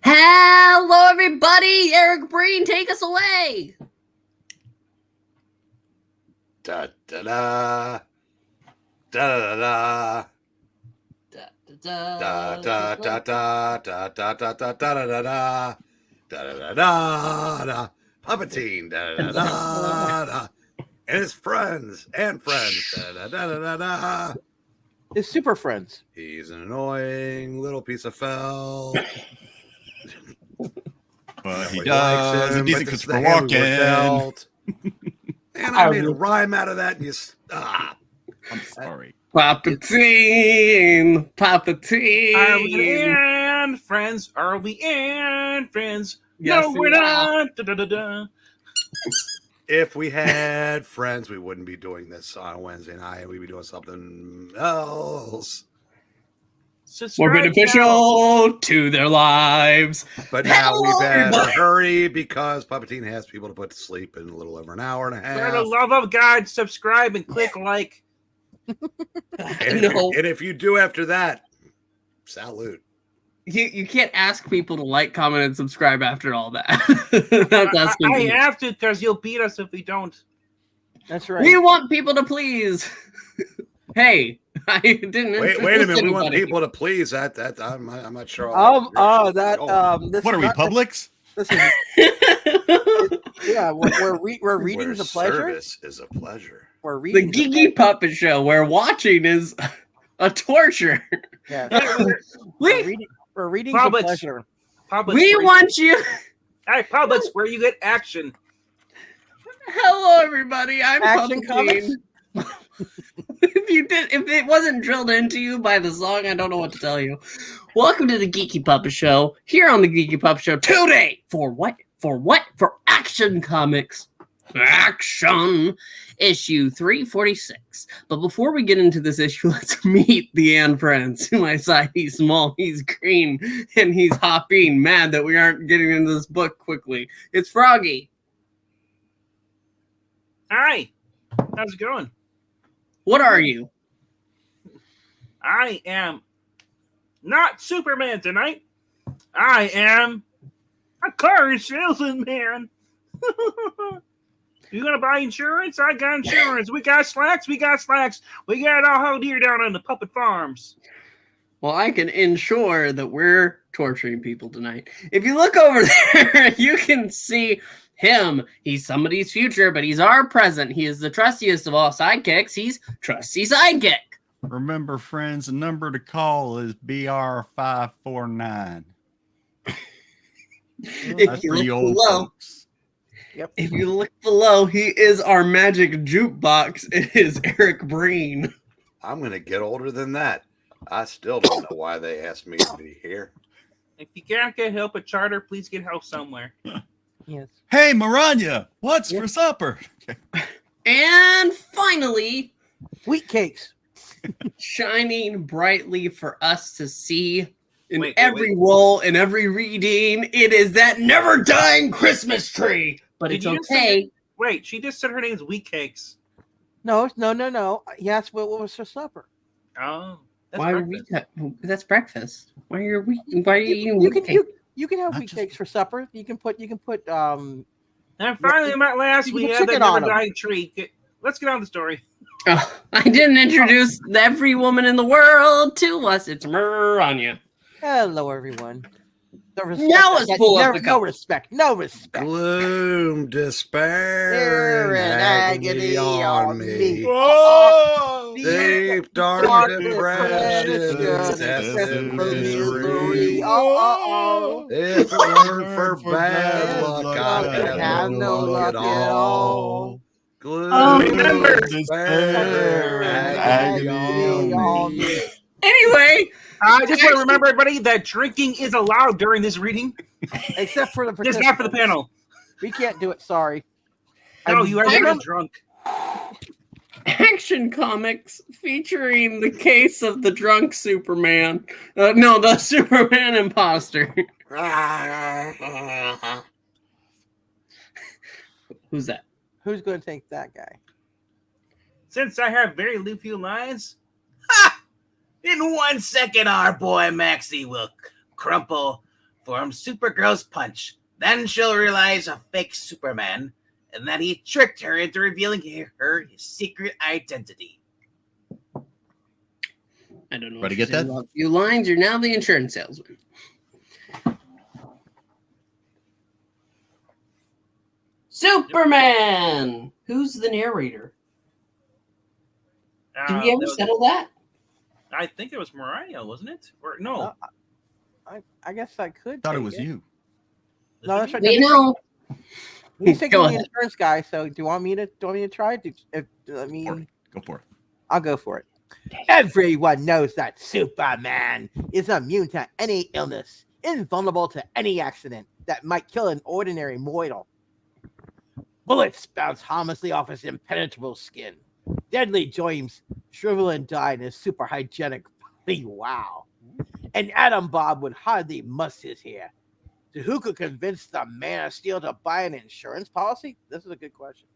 Hello, everybody. Eric Breen, take us away. Da da da da da da da da da da da da da da da da da da da Puppeteen da da da da and his friends da da da da da. His super friends. He's an annoying little piece of fell. But he does a decent because we're walking. And I made a rhyme out of that, and you stop. I'm sorry. Puppeteen. Are we in friends? Are we in friends? Yes, no, we're not. Da, da, da, da. If we had friends, we wouldn't be doing this on a Wednesday night. We'd be doing something else. More beneficial to their lives. But now we've had to hurry because Puppeteen has people to put to sleep in a little over an hour and a half. For the love of God, subscribe and click like. And if you do after that, salute. You can't ask people to like, comment, and subscribe after all that. I have to because you'll beat us if we don't. That's right. We want people to please. Hey, I didn't. Wait a minute. We want people to please. That I'm not sure. What are we, Publix? This is, yeah, we're reading the pleasure. Service is a pleasure. We're reading the Geeky Puppet Show, where watching is a torture. Yeah, we're reading Publix. the pleasure. Publix, we want you. Hey, Publix, where you get action. Hello, everybody. I'm Action Puppeteen. If it wasn't drilled into you by the song, I don't know what to tell you. Welcome to the Geeky Puppet Show. Here on the Geeky Puppet Show today, for what? For Action Comics. Action issue 346. But before we get into this issue, let's meet the Ann friends. To my side, he's small, he's green, and he's hopping, mad that we aren't getting into this book quickly. It's Froggy. Hi. How's it going? What are you? I am not Superman tonight. I am a car salesman, man. You gonna buy insurance? I got insurance. We got slacks. We got it all out here down on the puppet farms. Well, I can ensure that we're torturing people tonight. If you look over there, you can see him. He's somebody's future, but he's our present. He is the trustiest of all sidekicks. He's trusty sidekick. Remember, friends, the number to call is BR549. If you look below, yep. If you look below, he is our magic jukebox. It is Eric Breen. I'm going to get older than that. I still don't know why they asked me to be here. If you can't get help at charter, please get help somewhere. Yes. Hey, Maranya, what's for supper? And finally, Wheat cakes. shining brightly for us to see in every role, in every reading, it is that never-dying Christmas tree. But it's okay. Wait, she just said her name's Wheat Cakes. No. Yes, what was for supper? Oh. Why are that's breakfast. Why are you eating wheat cakes? You can have wheat cakes for supper. You can put And finally, at last, we have the never-dying tree. Let's get on the story. Oh, I didn't introduce every woman in the world to us. It's Maranya. Hello, everyone. Now let's pull up the no respect. Gloom, despair, and agony on me. Whoa! Deep, dark depression, misery. If it weren't for bad luck, I'd have no luck at all. Gloom, despair, agony on me. Anyway, I just want to remember, everybody, that drinking is allowed during this reading. Except for the just not for the panel. We can't do it, sorry. No, you are never drunk. Action Comics featuring the case of the drunk Superman. No, the Superman imposter. Who's that? Who's going to take that guy? Since I have very few lines, in 1 second, our boy Maxie will crumple from Supergirl's punch. Then she'll realize a fake Superman and that he tricked her into revealing his secret identity. I don't know. Ready to what get that? A few lines. You're now the insurance salesman. Superman. Who's the narrator? Did we ever settle that? I think it was Mariah, wasn't it? Or no? I guess I could. Thought it take was you. No, that's right. We know. He's taking Go the ahead. insurance guy. So, do you want me to try? I mean, Go for it. I'll go for it. Everyone knows that Superman is immune to any illness, invulnerable to any accident that might kill an ordinary mortal. Bullets bounce harmlessly off his impenetrable skin. Deadly joints shrivel and die in his super hygienic body. Wow. An atom bomb would hardly muss his hair. So who could convince the Man of Steel to buy an insurance policy? This is a good question.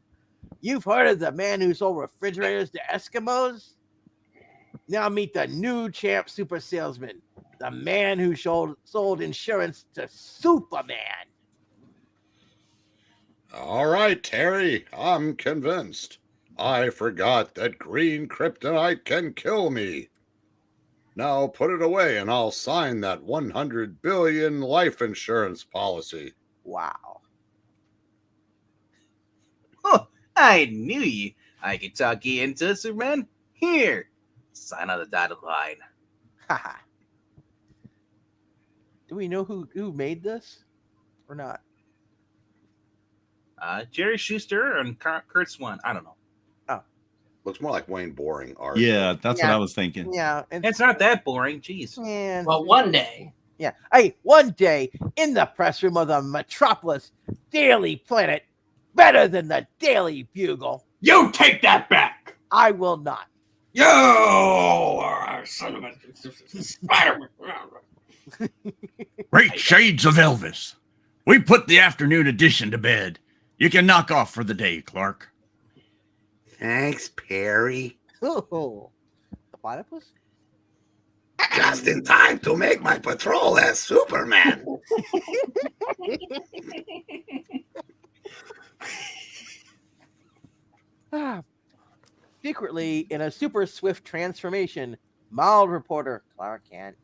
You've heard of the man who sold refrigerators to Eskimos? Now meet the new champ super salesman, the man who sold insurance to Superman. All right, Terry, I'm convinced. I forgot that green kryptonite can kill me. Now put it away and I'll sign that 100 billion life insurance policy. Wow. Oh, I knew I could talk you into it, Superman. Here, sign on the dotted line. Haha. Do we know who made this or not? Jerry Schuster and Curt Swan. I don't know. Looks more like Wayne Boring art. Yeah, that's what Yeah. I was thinking. Yeah. It's not that boring. Jeez. Yeah. Well, one day. Yeah. Hey, one day in the press room of the Metropolis Daily Planet, better than the Daily Bugle. You take that back. I will not. You are a son of a Spider-Man. Great shades of Elvis. We put the afternoon edition to bed. You can knock off for the day, Clark. Thanks, Perry. Oh, the platypus? Just in time to make my patrol as Superman. Secretly, in a super swift transformation, mild reporter Clark Kent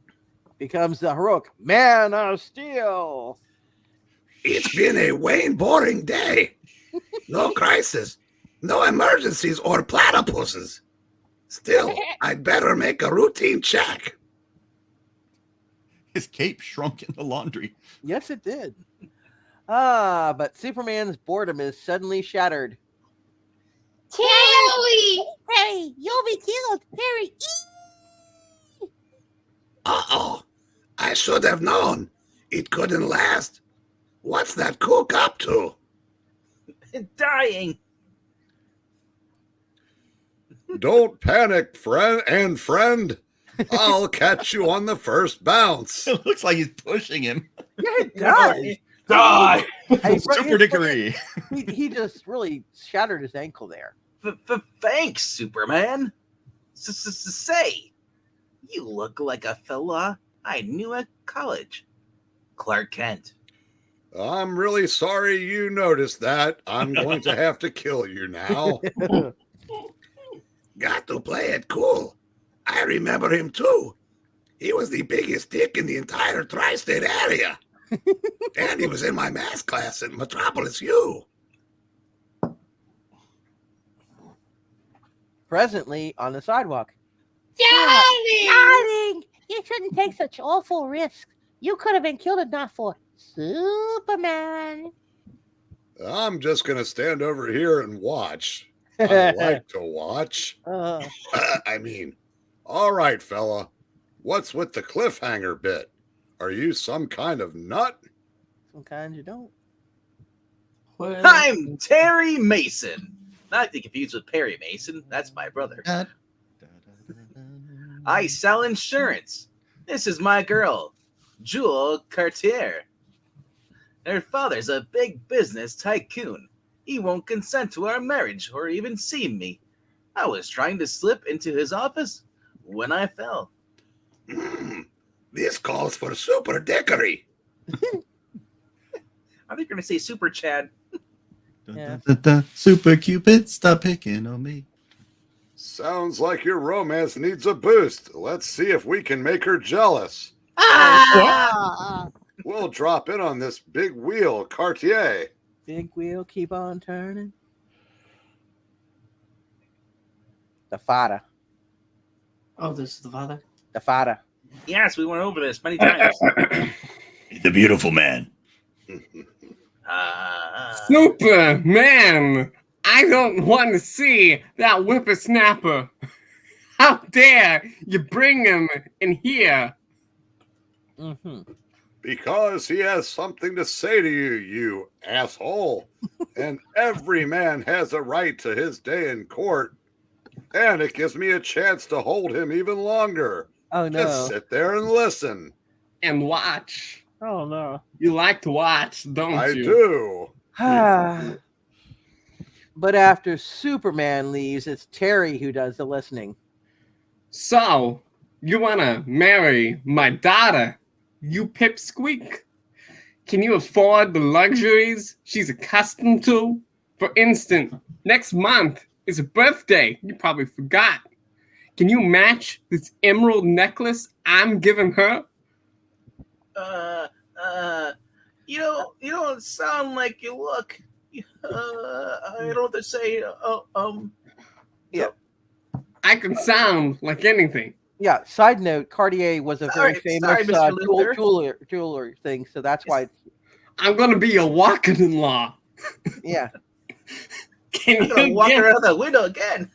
becomes the heroic Man of Steel. It's been a Wayne Boring day. No crisis, no emergencies or platypuses. Still, I'd better make a routine check. His cape shrunk in the laundry. Yes, it did. But Superman's boredom is suddenly shattered. Terry! Terry, you'll be killed! Terry! Uh-oh. I should have known. It couldn't last. What's that cook up to? Dying. Don't panic, friend. I'll catch you on the first bounce. It looks like he's pushing him. Yeah, it does. Die. Hey, Super dickery. he just really shattered his ankle there. Thanks, Superman. Say, you look like a fella I knew at college. Clark Kent. I'm really sorry you noticed that. I'm going to have to kill you now. Got to play it cool. I remember him too. He was the biggest dick in the entire tri-state area. And he was in my math class at Metropolis U. Presently on the sidewalk. Darling! You shouldn't take such awful risks. You could have been killed if not for Superman. I'm just going to stand over here and watch. I like to watch. All right, fella. What's with the cliffhanger bit? Are you some kind of nut? Sometimes you don't. I'm Terry Mason. Not to be confused with Perry Mason. That's my brother. I sell insurance. This is my girl, Jewel Cartier. Her father's a big business tycoon. He won't consent to our marriage or even see me. I was trying to slip into his office when I fell. This calls for super dickery. I think you're going to say Super Chad. Yeah. Super Cupid, stop picking on me. Sounds like your romance needs a boost. Let's see if we can make her jealous. Ah! We'll drop in on this big wheel, Cartier. Big wheel, keep on turning. The fada. Oh, this is the father. The fada. Yes, we went over this many times. The beautiful man. Superman! I don't want to see that whippersnapper. How dare you bring him in here? Mm-hmm. Because he has something to say to you, you asshole. And every man has a right to his day in court. And it gives me a chance to hold him even longer. Oh, no. Just sit there and listen. And watch. Oh, no. You like to watch, don't I you? do. But after Superman leaves, it's Terry who does the listening. So, you want to marry my daughter, you pipsqueak? Can you afford the luxuries she's accustomed to? For instance, next month is her birthday. You probably forgot. Can you match this emerald necklace I'm giving her? You don't sound like you look. I don't know what to say. Yeah. I can sound like anything. Yeah, side note, Cartier was a very Sorry, famous Mr. Luther. jeweler thing, so that's why, I'm going to be your walking-in-law. yeah. Can I'm gonna you walk give, her out the window again.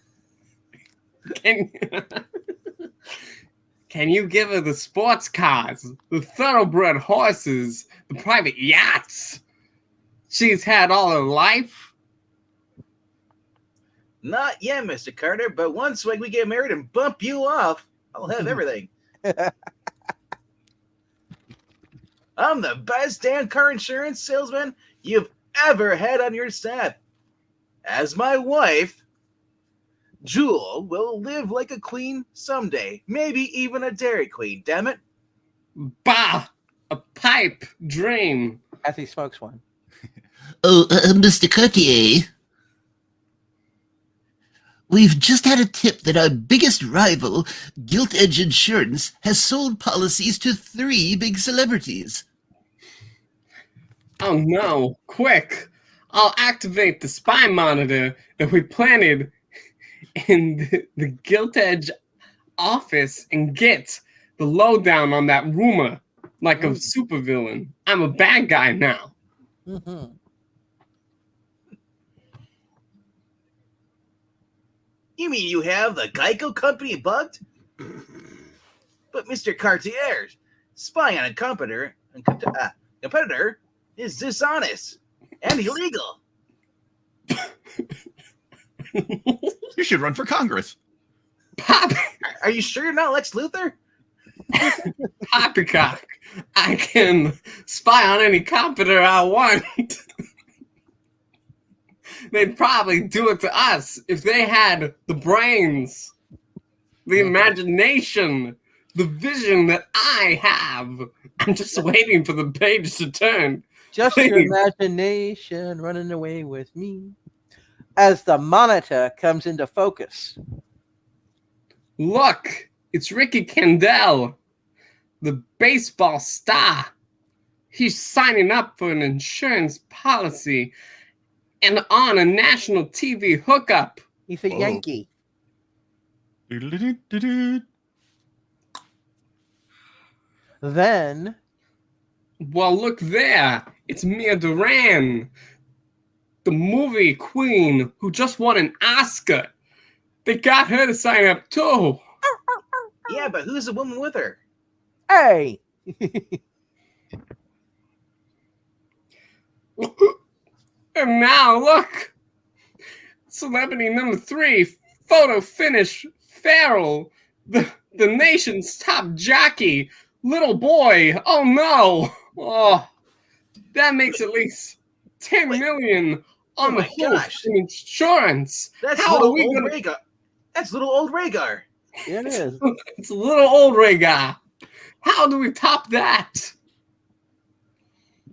can you give her the sports cars, the thoroughbred horses, the private yachts she's had all her life? Not yet, Mr. Carter, but once we get married and bump you off, I'll have everything. I'm the best damn car insurance salesman you've ever had on your staff. As my wife, Jewel will live like a queen someday. Maybe even a Dairy Queen, damn it. Bah! A pipe dream. As he smokes one. Oh, Mr. Cartier. We've just had a tip that our biggest rival, Gilt Edge Insurance, has sold policies to 3 big celebrities. Oh no, quick! I'll activate the spy monitor that we planted in the Gilt Edge office and get the lowdown on that rumor like a supervillain. I'm a bad guy now. Mm-hmm. You mean you have the Geico company bugged? But Mr. Cartier, spying on a competitor is dishonest and illegal. You should run for Congress. Pop! Are you sure you're not Lex Luthor? Poppycock! I can spy on any competitor I want. They'd probably do it to us if they had the brains, the imagination, the vision that I have. I'm just waiting for the page to turn. Just Please. your imagination running away with me. As the monitor comes into focus. Look, it's Ricky Kendall, the baseball star. He's signing up for an insurance policy and on a national TV hookup. He's a Yankee. Then, Well, look there. It's Mia Duran, the movie queen who just won an Oscar. They got her to sign up too. Yeah, but who's the woman with her? hey, And now look. Celebrity number 3, photo finish, Farrell, the nation's top jockey, little boy. Oh no. Oh, that makes at least 10 million on Oh the my hook gosh. in insurance. That's How are little we old gonna- Rhaegar. That's little old Rhaegar. it is. It's a little old Ray guy. How do we top that?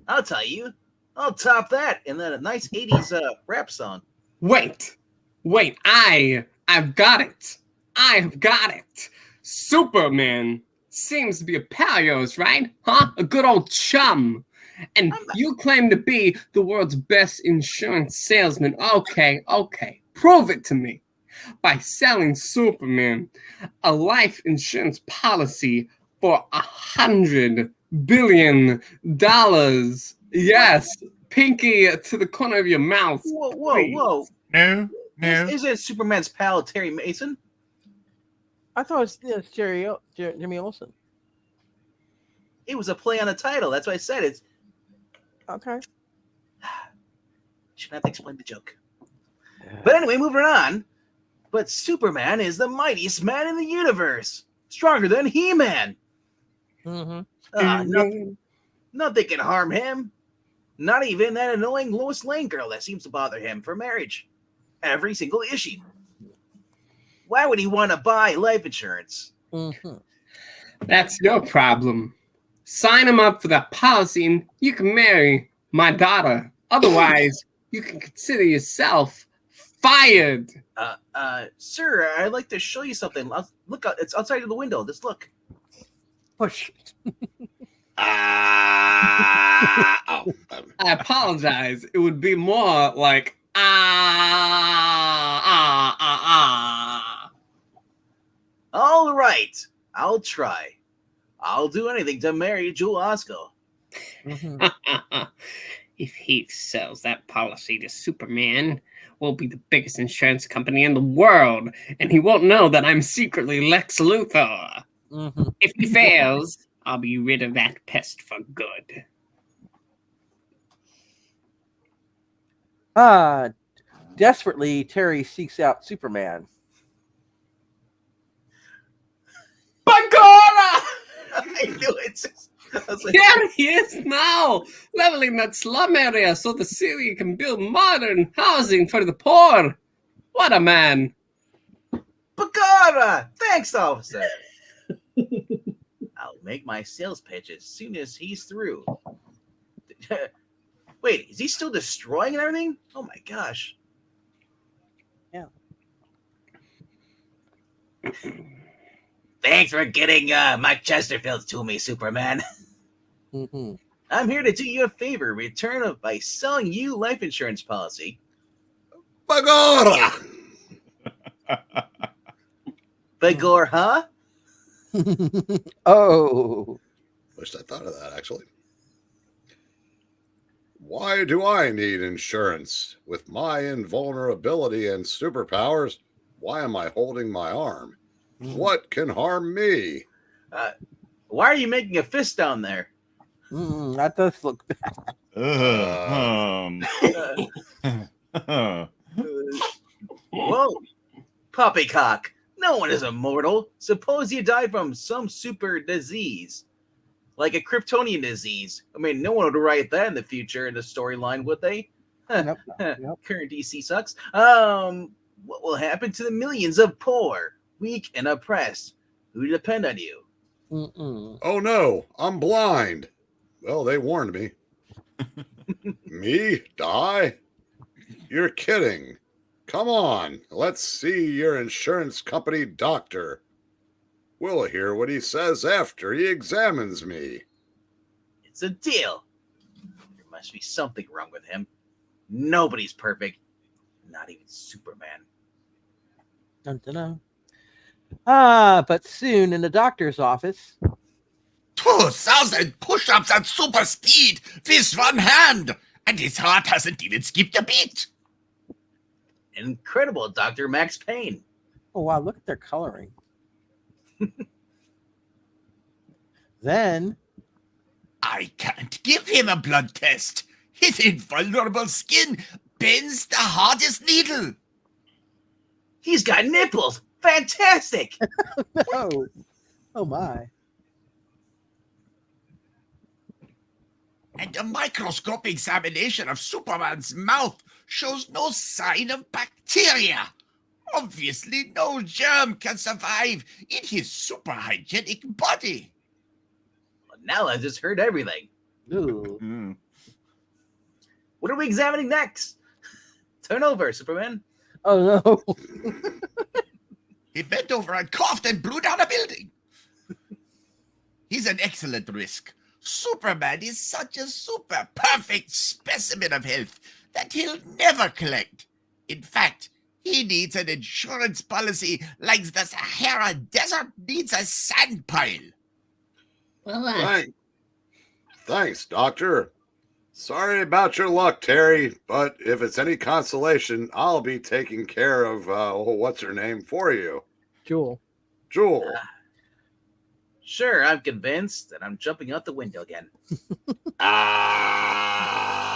I'll tell you. I'll top that and then a nice 80s rap song. Wait, I've got it. I've got it. Superman seems to be a pal of yours, right? Huh? A good old chum. And you claim to be the world's best insurance salesman. Okay. Prove it to me. By selling Superman a life insurance policy for $100 billion. Yes. Pinky to the corner of your mouth. Whoa. No. Isn't Superman's pal Terry Mason? I thought it was Jimmy Olsen. It was a play on the title. That's why I said it. Okay. Shouldn't have to explain the joke. But anyway, moving on. But Superman is the mightiest man in the universe. Stronger than He-Man. Mm-hmm. Nothing can harm him. Not even that annoying Lois Lane girl that seems to bother him for marriage. Every single issue. Why would he want to buy life insurance? Mm-hmm. That's your problem. Sign him up for that policy and you can marry my daughter. Otherwise, you can consider yourself fired. Sir, I'd like to show you something. Look, it's outside of the window. Just look. Push. I apologize. It would be more like All right, I'll try. I'll do anything to marry Jewel Osco. Mm-hmm. If he sells that policy to Superman, we'll be the biggest insurance company in the world, and he won't know that I'm secretly Lex Luthor. Mm-hmm. If he fails, I'll be rid of that pest for good. Desperately, Terry seeks out Superman. Bagora! I knew it. I was like, Here he is now, leveling that slum area so the city can build modern housing for the poor. What a man. Bagara! Thanks, officer. I'll make my sales pitch as soon as he's through. Wait, is he still destroying and everything? Oh my gosh. Yeah. Thanks for getting Mike Chesterfield to me, Superman. Mm-hmm. I'm here to do you a favor. By selling you life insurance policy. Bagora! Bagor, huh? Oh. Wished I thought of that, actually. Why do I need insurance? With my invulnerability and superpowers, why am I holding my arm? What can harm me? Why are you making a fist down there? That does look bad. Whoa, poppycock. No one is immortal. Suppose you die from some super disease. Like a Kryptonian disease. I mean, no one would write that in the future in the storyline, would they? Nope. Current DC sucks. What will happen to the millions of poor, weak, and oppressed who depend on you? Oh no, I'm blind. Well, they warned me. Me? Die? You're kidding. Come on, let's see your insurance company doctor. We'll hear what he says after he examines me. It's a deal. There must be something wrong with him. Nobody's perfect. Not even Superman. Dun, dun, dun. But soon in the doctor's office. 2,000 push-ups at super speed with one hand, and his heart hasn't even skipped a beat. Incredible, Dr. Max Payne. Oh, wow, look at their coloring. Then I can't give him a blood test. His invulnerable skin bends the hardest needle. He's got nipples. Fantastic. no. Oh my. And a microscope examination of Superman's mouth shows no sign of bacteria. Obviously, no germ can survive in his super hygienic body. Well, now I just heard everything. Ooh. What are we examining next? Turn over, Superman. Oh no. He bent over and coughed and blew down a building. He's an excellent risk. Superman is such a super perfect specimen of health that he'll never collect. In fact, he needs an insurance policy like the Sahara Desert needs a sand pile. Well, Thanks, Doctor. Sorry about your luck, Terry, but if it's any consolation, I'll be taking care of, what's her name for you? Jewel. Jewel. Sure, I'm convinced, and I'm jumping out the window again. Ah!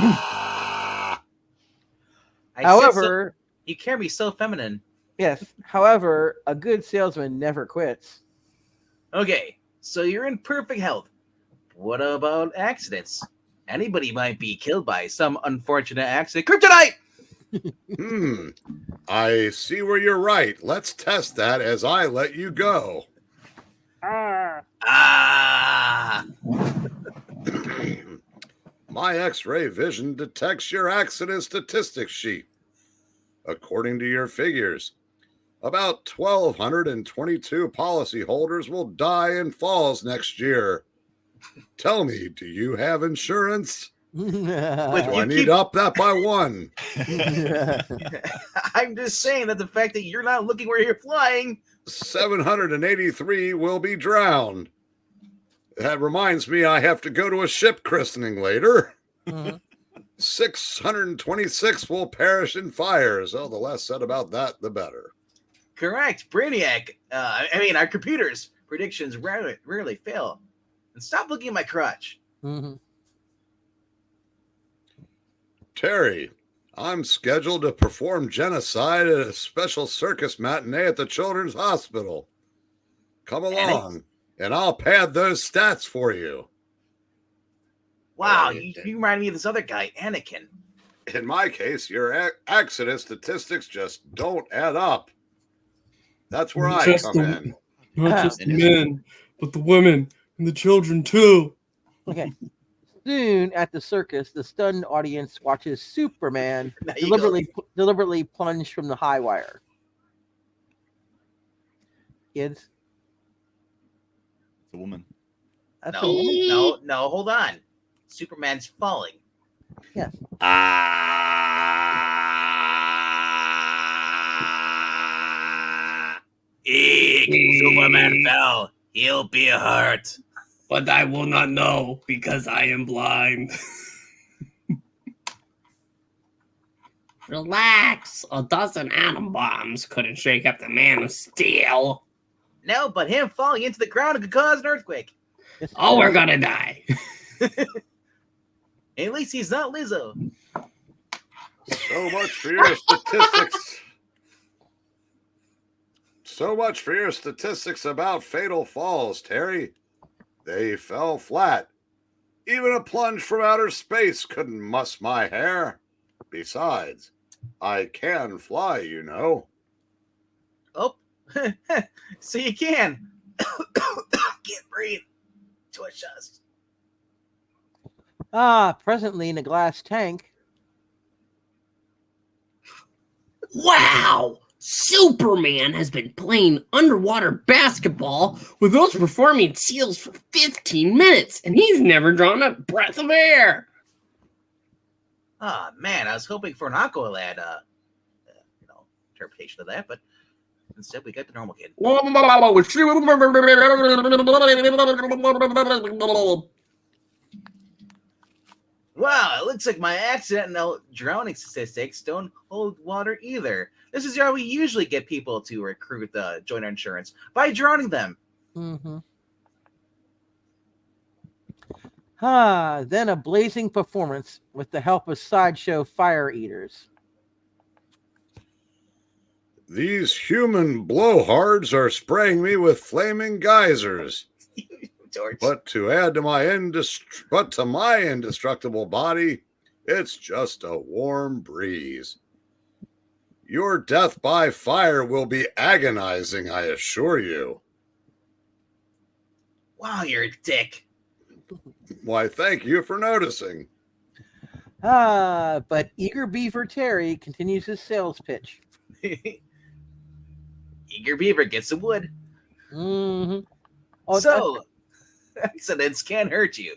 I said However, you can't be so feminine. yes. However, a good salesman never quits. Okay, so you're in perfect health. What about accidents? Anybody might be killed by some unfortunate accident. Kryptonite! I see where you're right. Let's test that as I let you go. Ah! My X-ray vision detects your accident statistics sheet. According to your figures, about 1,222 policyholders will die in falls next year. Tell me, do you have insurance? Do I need to up that by one? I'm just saying that the fact that you're not looking where you're flying. 783 will be drowned. That reminds me, I have to go to a ship christening later. 626 will perish in fires. Oh, the less said about that, the better. Correct, Brainiac. Our computers' predictions rarely fail. And stop looking at my crotch. Terry, I'm scheduled to perform genocide at a special circus matinee at the Children's Hospital. Come along, and I'll pad those stats for you. Wow, you remind me of this other guy, Anakin. In my case, your accident statistics just don't add up. That's where I come in. Not just the men, but the women and the children too. Okay. Soon at the circus, the stunned audience watches Superman There you go. deliberately plunge from the high wire. Kids, It's a woman. that's a woman. No, hold on. Superman's falling. Superman fell. He'll be hurt. But I will not know because I am blind. Relax. A dozen atom bombs couldn't shake up the Man of Steel. No, but him falling into the ground could cause an earthquake. Oh, we're gonna die. At least he's not Lizzo. So much for your statistics. So much for your statistics about fatal falls, Terry. They fell flat. Even a plunge from outer space couldn't muss my hair. Besides, I can fly, you know. Oh, so you can. Can't breathe. Too much dust. Presently in a glass tank. Wow! Superman has been playing underwater basketball with those performing seals for 15 minutes, and he's never drawn a breath of air. Ah, man, I was hoping for an Aqualad, interpretation of that, but instead we got the normal kid. Wow, it looks like my accidental drowning statistics don't hold water either. This is how we usually get people to recruit join our insurance, by drowning them. Then a blazing performance with the help of sideshow fire eaters. These human blowhards are spraying me with flaming geysers. George. But to my indestructible body, it's just a warm breeze. Your death by fire will be agonizing, I assure you. Wow, you're a dick. Why, thank you for noticing. But eager beaver Terry continues his sales pitch. Eager Beaver gets some wood. Mm-hmm. Oh, So, accidents can hurt you.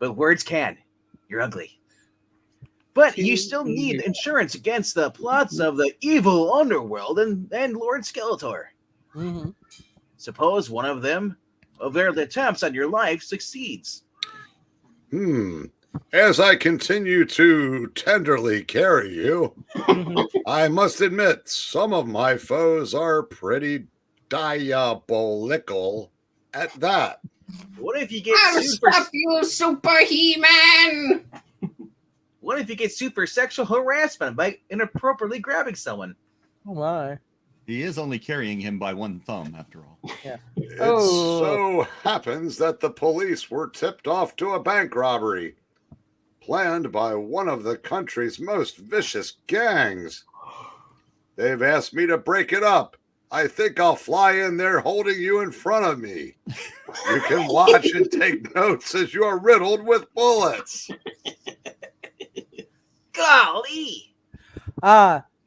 But words can. You're ugly. But you still need insurance against the plots of the evil underworld and Lord Skeletor. mm-hmm. Suppose one of their attempts on your life succeeds. As I continue to tenderly carry you, I must admit some of my foes are pretty diabolical at that. What if you get I'll stop you, Super He-Man! What if you get super sexual harassment by inappropriately grabbing someone? Oh my. He is only carrying him by one thumb, after all. Yeah. It so happens that the police were tipped off to a bank robbery planned by one of the country's most vicious gangs. They've asked me to break it up. I think I'll fly in there holding you in front of me. You can watch and take notes as you are riddled with bullets. Golly!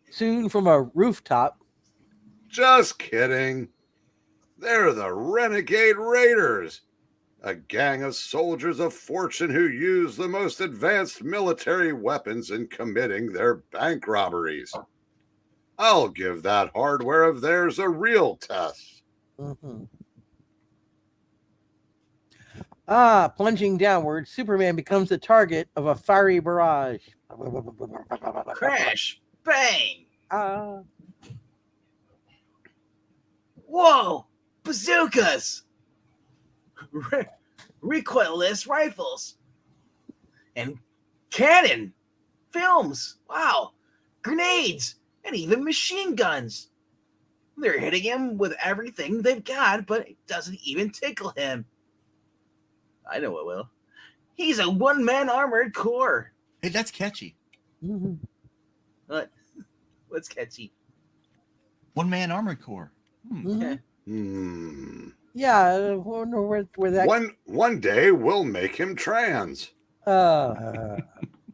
Soon from a rooftop. Just kidding. They're the Renegade Raiders, a gang of soldiers of fortune who use the most advanced military weapons in committing their bank robberies. I'll give that hardware of theirs a real test. Mm-hmm. Plunging downward, Superman becomes the target of a fiery barrage. Crash! Bang! Ah. Whoa! Bazookas! Recoilless rifles! And cannon! Films! Wow! Grenades! And even machine guns! They're hitting him with everything they've got, but it doesn't even tickle him. I know it will. He's a one-man armored corps. Hey, that's catchy. Mm-hmm. What? What's catchy? One-man armored corps. Mm-hmm. Yeah, I wonder where that... One day we'll make him trans. Or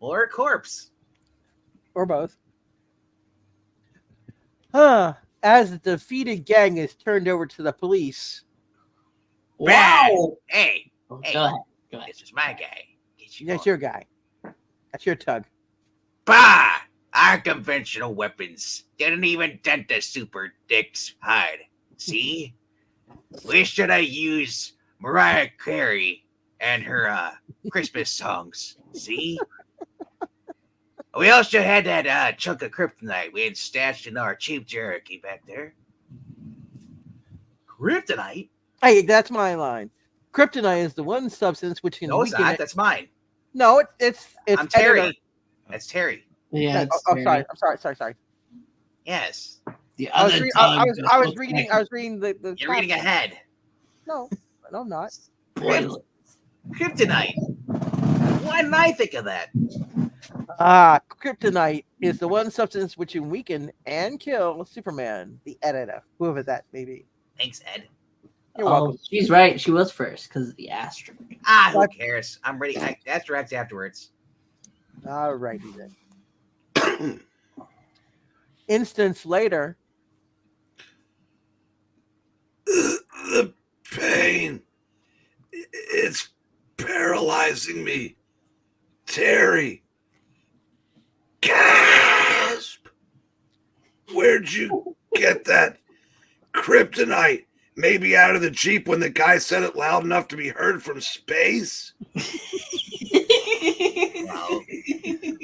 a corpse. Or both. As the defeated gang is turned over to the police. Wow! Hey, Go hey, ahead. this is my guy. That's your guy. That's your tug. Bah! Our conventional weapons didn't even dent the super dick's hide. See? Wish that I used Mariah Carey and her Christmas songs. See? We also had that chunk of kryptonite we had stashed in our cheap Cherokee back there. Kryptonite? Hey, that's my line. Kryptonite is the one substance which can No, it's weaken not. it. That's mine. No, it's I'm Terry. editor. That's Terry. Yeah. Sorry. I'm sorry. Yes. The I was, other I was reading the You're reading ahead. No, I'm not. Kryptonite. Why didn't I think of that? Kryptonite is the one substance which can weaken and kill Superman, the editor, whoever that may be. Thanks, Ed. You're welcome. She's right. She was first because of the astronaut. Who cares? I'm ready. Asteroids afterwards. All righty then. Instance later. The pain. It's paralyzing me. Terry. Gasp! Where'd you get that kryptonite? Maybe out of the Jeep when the guy said it loud enough to be heard from space?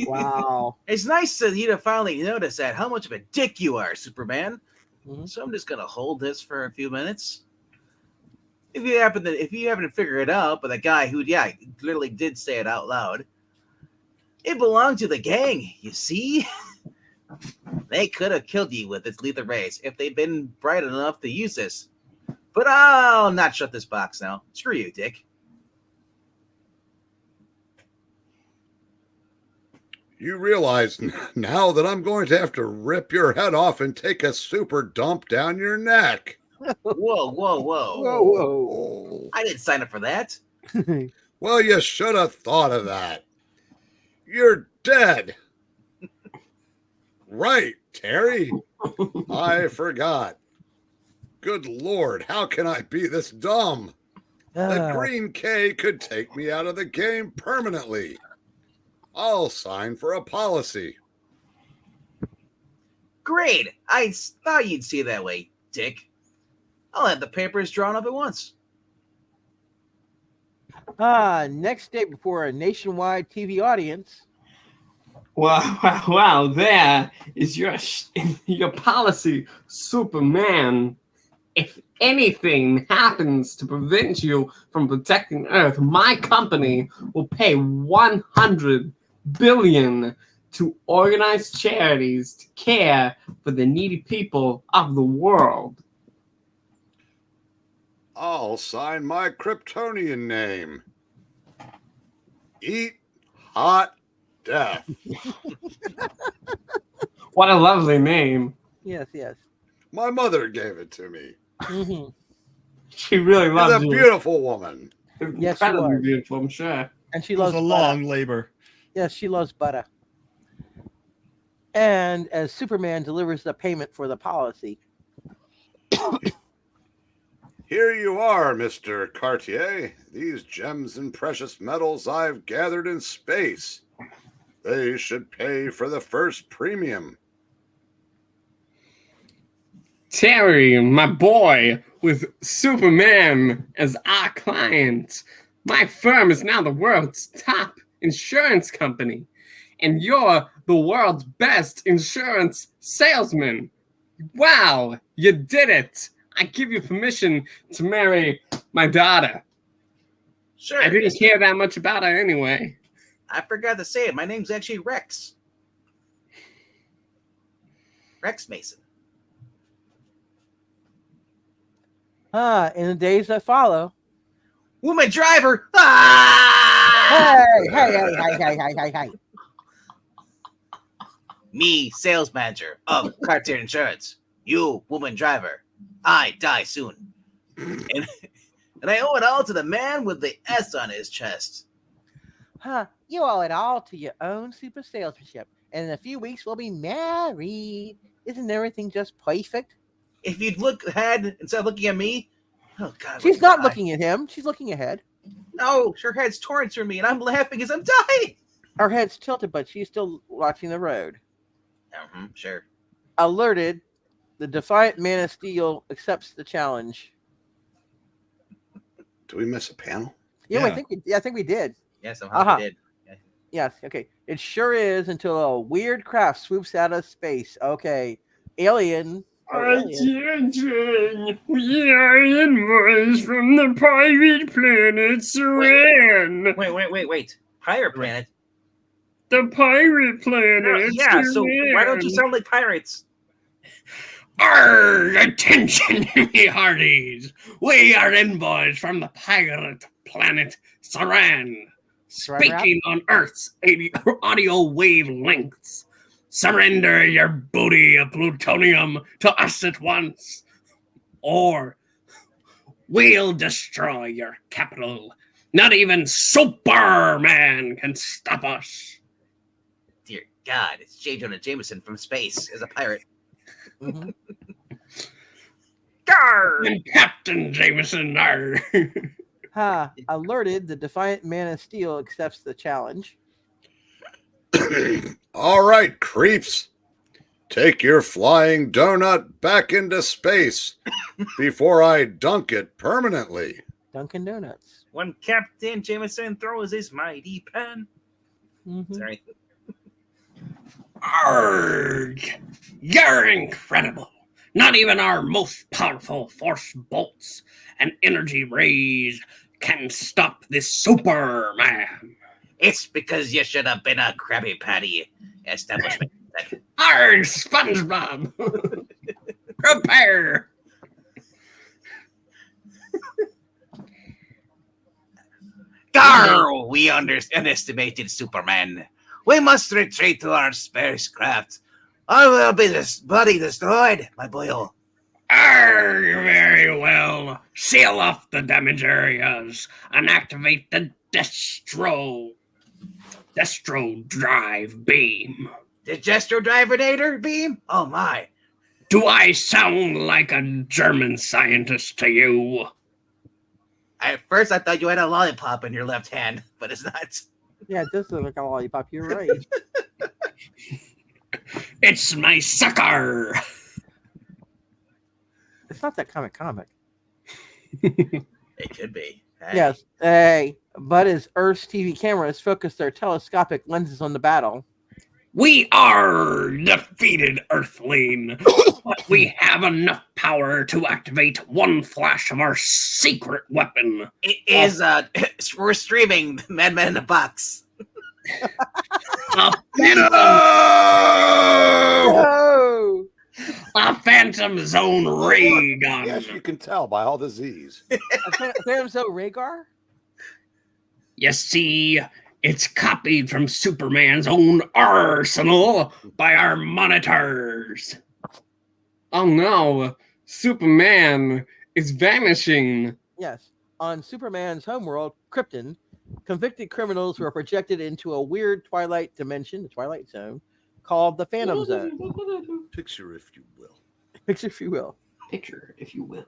Wow. It's nice of you to finally notice that how much of a dick you are, Superman. Mm-hmm. So I'm just gonna hold this for a few minutes. If you happen to figure it out, but the guy who literally did say it out loud, it belonged to the gang, you see? They could have killed you with its lethal rays if they'd been bright enough to use this. But I'll not shut this box now. Screw you, Dick. You realize now that I'm going to have to rip your head off and take a super dump down your neck. Whoa. Whoa. I didn't sign up for that. Well, you should have thought of that. You're dead. Right, Terry. I forgot. Good Lord, how can I be this dumb? That green K could take me out of the game permanently. I'll sign for a policy. Great! I thought you'd see it that way, Dick. I'll have the papers drawn up at once. Next day before a nationwide TV audience. Wow, there is your policy, Superman. If anything happens to prevent you from protecting Earth, my company will pay $100 billion to organized charities to care for the needy people of the world. I'll sign my Kryptonian name. Eat hot death. What a lovely name. Yes. My mother gave it to me. Mm-hmm. She really loves She's a you. beautiful woman. Yes, she Incredibly was. beautiful, I'm sure. And she It was loves a butter. long labor. Yes, she loves butter. And as Superman delivers the payment for the policy. Here you are, Mr. Cartier. These gems and precious metals I've gathered in space. They should pay for the first premium. Terry, my boy, with Superman as our client. My firm is now the world's top insurance company, and you're the world's best insurance salesman. Wow, you did it. I give you permission to marry my daughter. Sure. I didn't care that much about her anyway. I forgot to say it. My name's actually Rex. Rex Mason. In the days that follow. Woman driver! Ah! Hey. Me, sales manager of Cartier Insurance. You, woman driver. I die soon. And I owe it all to the man with the S on his chest. You owe it all to your own super salesmanship. And in a few weeks, we'll be married. Isn't everything just perfect? If you'd look ahead instead of looking at me, oh God. She's not looking at him. She's looking ahead. No, her head's torn through me, and I'm laughing as I'm dying. Her head's tilted, but she's still watching the road. Sure. Alerted, the defiant Man of Steel accepts the challenge. Do we miss a panel? Yeah, Yeah. I think we did. Yes, somehow we did. Yes, okay. It sure is until a weird craft swoops out of space. Okay. Alien. Attention! We are envoys from the pirate planet Swan. Wait. Pirate planet? The pirate planet. Yeah, so why don't you sound like pirates? Arr! Attention, me hearties! We are envoys from the pirate planet Saran, speaking on Earth's audio wavelengths. Surrender your booty of plutonium to us at once, or we'll destroy your capital. Not even Superman can stop us. Dear God, it's J. Jonah Jameson from space as a pirate. Mm-hmm. And Captain Jameson, arr. Alerted, the defiant Man of Steel accepts the challenge. All right, creeps. Take your flying donut back into space before I dunk it permanently. Dunkin' Donuts. When Captain Jameson throws his mighty pen. Mm-hmm. Sorry. Arrgh! You're incredible. Not even our most powerful force bolts and energy rays can stop this Superman. It's because you should have been a Krabby Patty establishment. Arrgh, SpongeBob! Prepare! Garr! We underestimated Superman. We must retreat to our spacecraft. Or we'll be body destroyed, my boyo. Arrgh, very well. Seal off the damage areas and activate the destro. Destro Drive Beam. The Destro Drivenator beam? Oh my. Do I sound like a German scientist to you? At first I thought you had a lollipop in your left hand, but it's not. Yeah, it does look like a lollipop. You're right. It's my sucker. It's not that comic. It could be. Hey. Yes. But as Earth's TV cameras focus their telescopic lenses on the battle, We are defeated, Earthling. But we have enough power to activate one flash of our secret weapon. It is, we're streaming Madman in the Box. A phantom, oh, a Phantom Zone ray gun. Yes, you can tell by all the Z's. Phantom Zone Rhaegar? You see, it's copied from Superman's own arsenal by our monitors. Oh no, Superman is vanishing. Yes. On Superman's homeworld, Krypton, convicted criminals were projected into a weird twilight dimension, the Twilight Zone, called the Phantom Zone. Picture, if you will. Picture, if you will. Picture, if you will.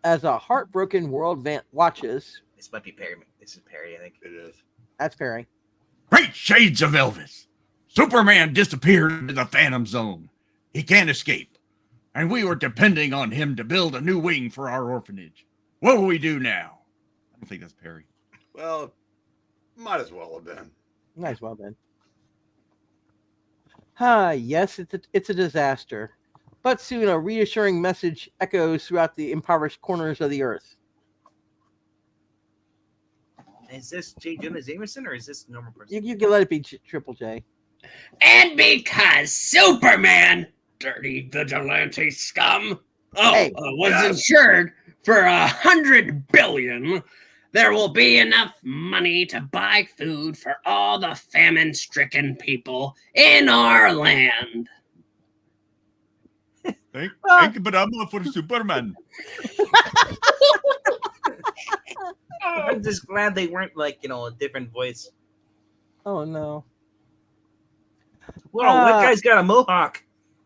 As a heartbroken world watches, This might be Perry. This is Perry, I think. It is. that's Perry. Great shades of Elvis. Superman disappeared into the Phantom Zone. He can't escape. And we were depending on him to build a new wing for our orphanage. What will we do now? I don't think that's Perry. Well, might as well have been. Nice, well then. Yes, it's a disaster. But soon a reassuring message echoes throughout the impoverished corners of the earth. Is this J. Jonah Jameson or is this a normal person? You can let it be Triple J. And because Superman, dirty vigilante scum, was insured for 100 billion, there will be enough money to buy food for all the famine-stricken people in our land. Thank you, but I'm not for Superman. I'm just glad they weren't like, a different voice. Oh no. Whoa, that guy's got a mohawk.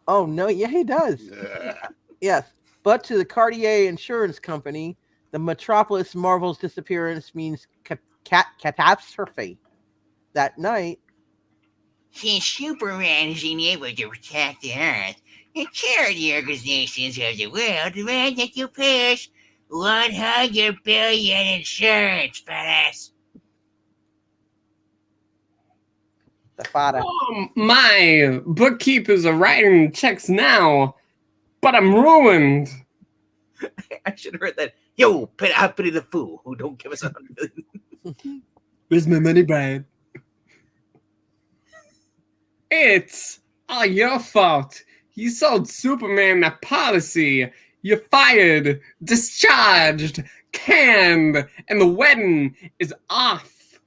Oh no, yeah, he does. Yeah. Yes. But to the Cartier Insurance Company, the Metropolis Marvel's disappearance means catastrophe. That night, Since Superman is unable to protect the Earth, the charity organizations of the world demand that you pay us 100 billion insurance funds. the father. My bookkeepers are writing checks now, but I'm ruined. I should have heard that. Yo, pity the fool who don't give us 100 billion. Where's my money, Brian? It's all your fault. You sold Superman that policy. You're fired, discharged, canned, and the wedding is off.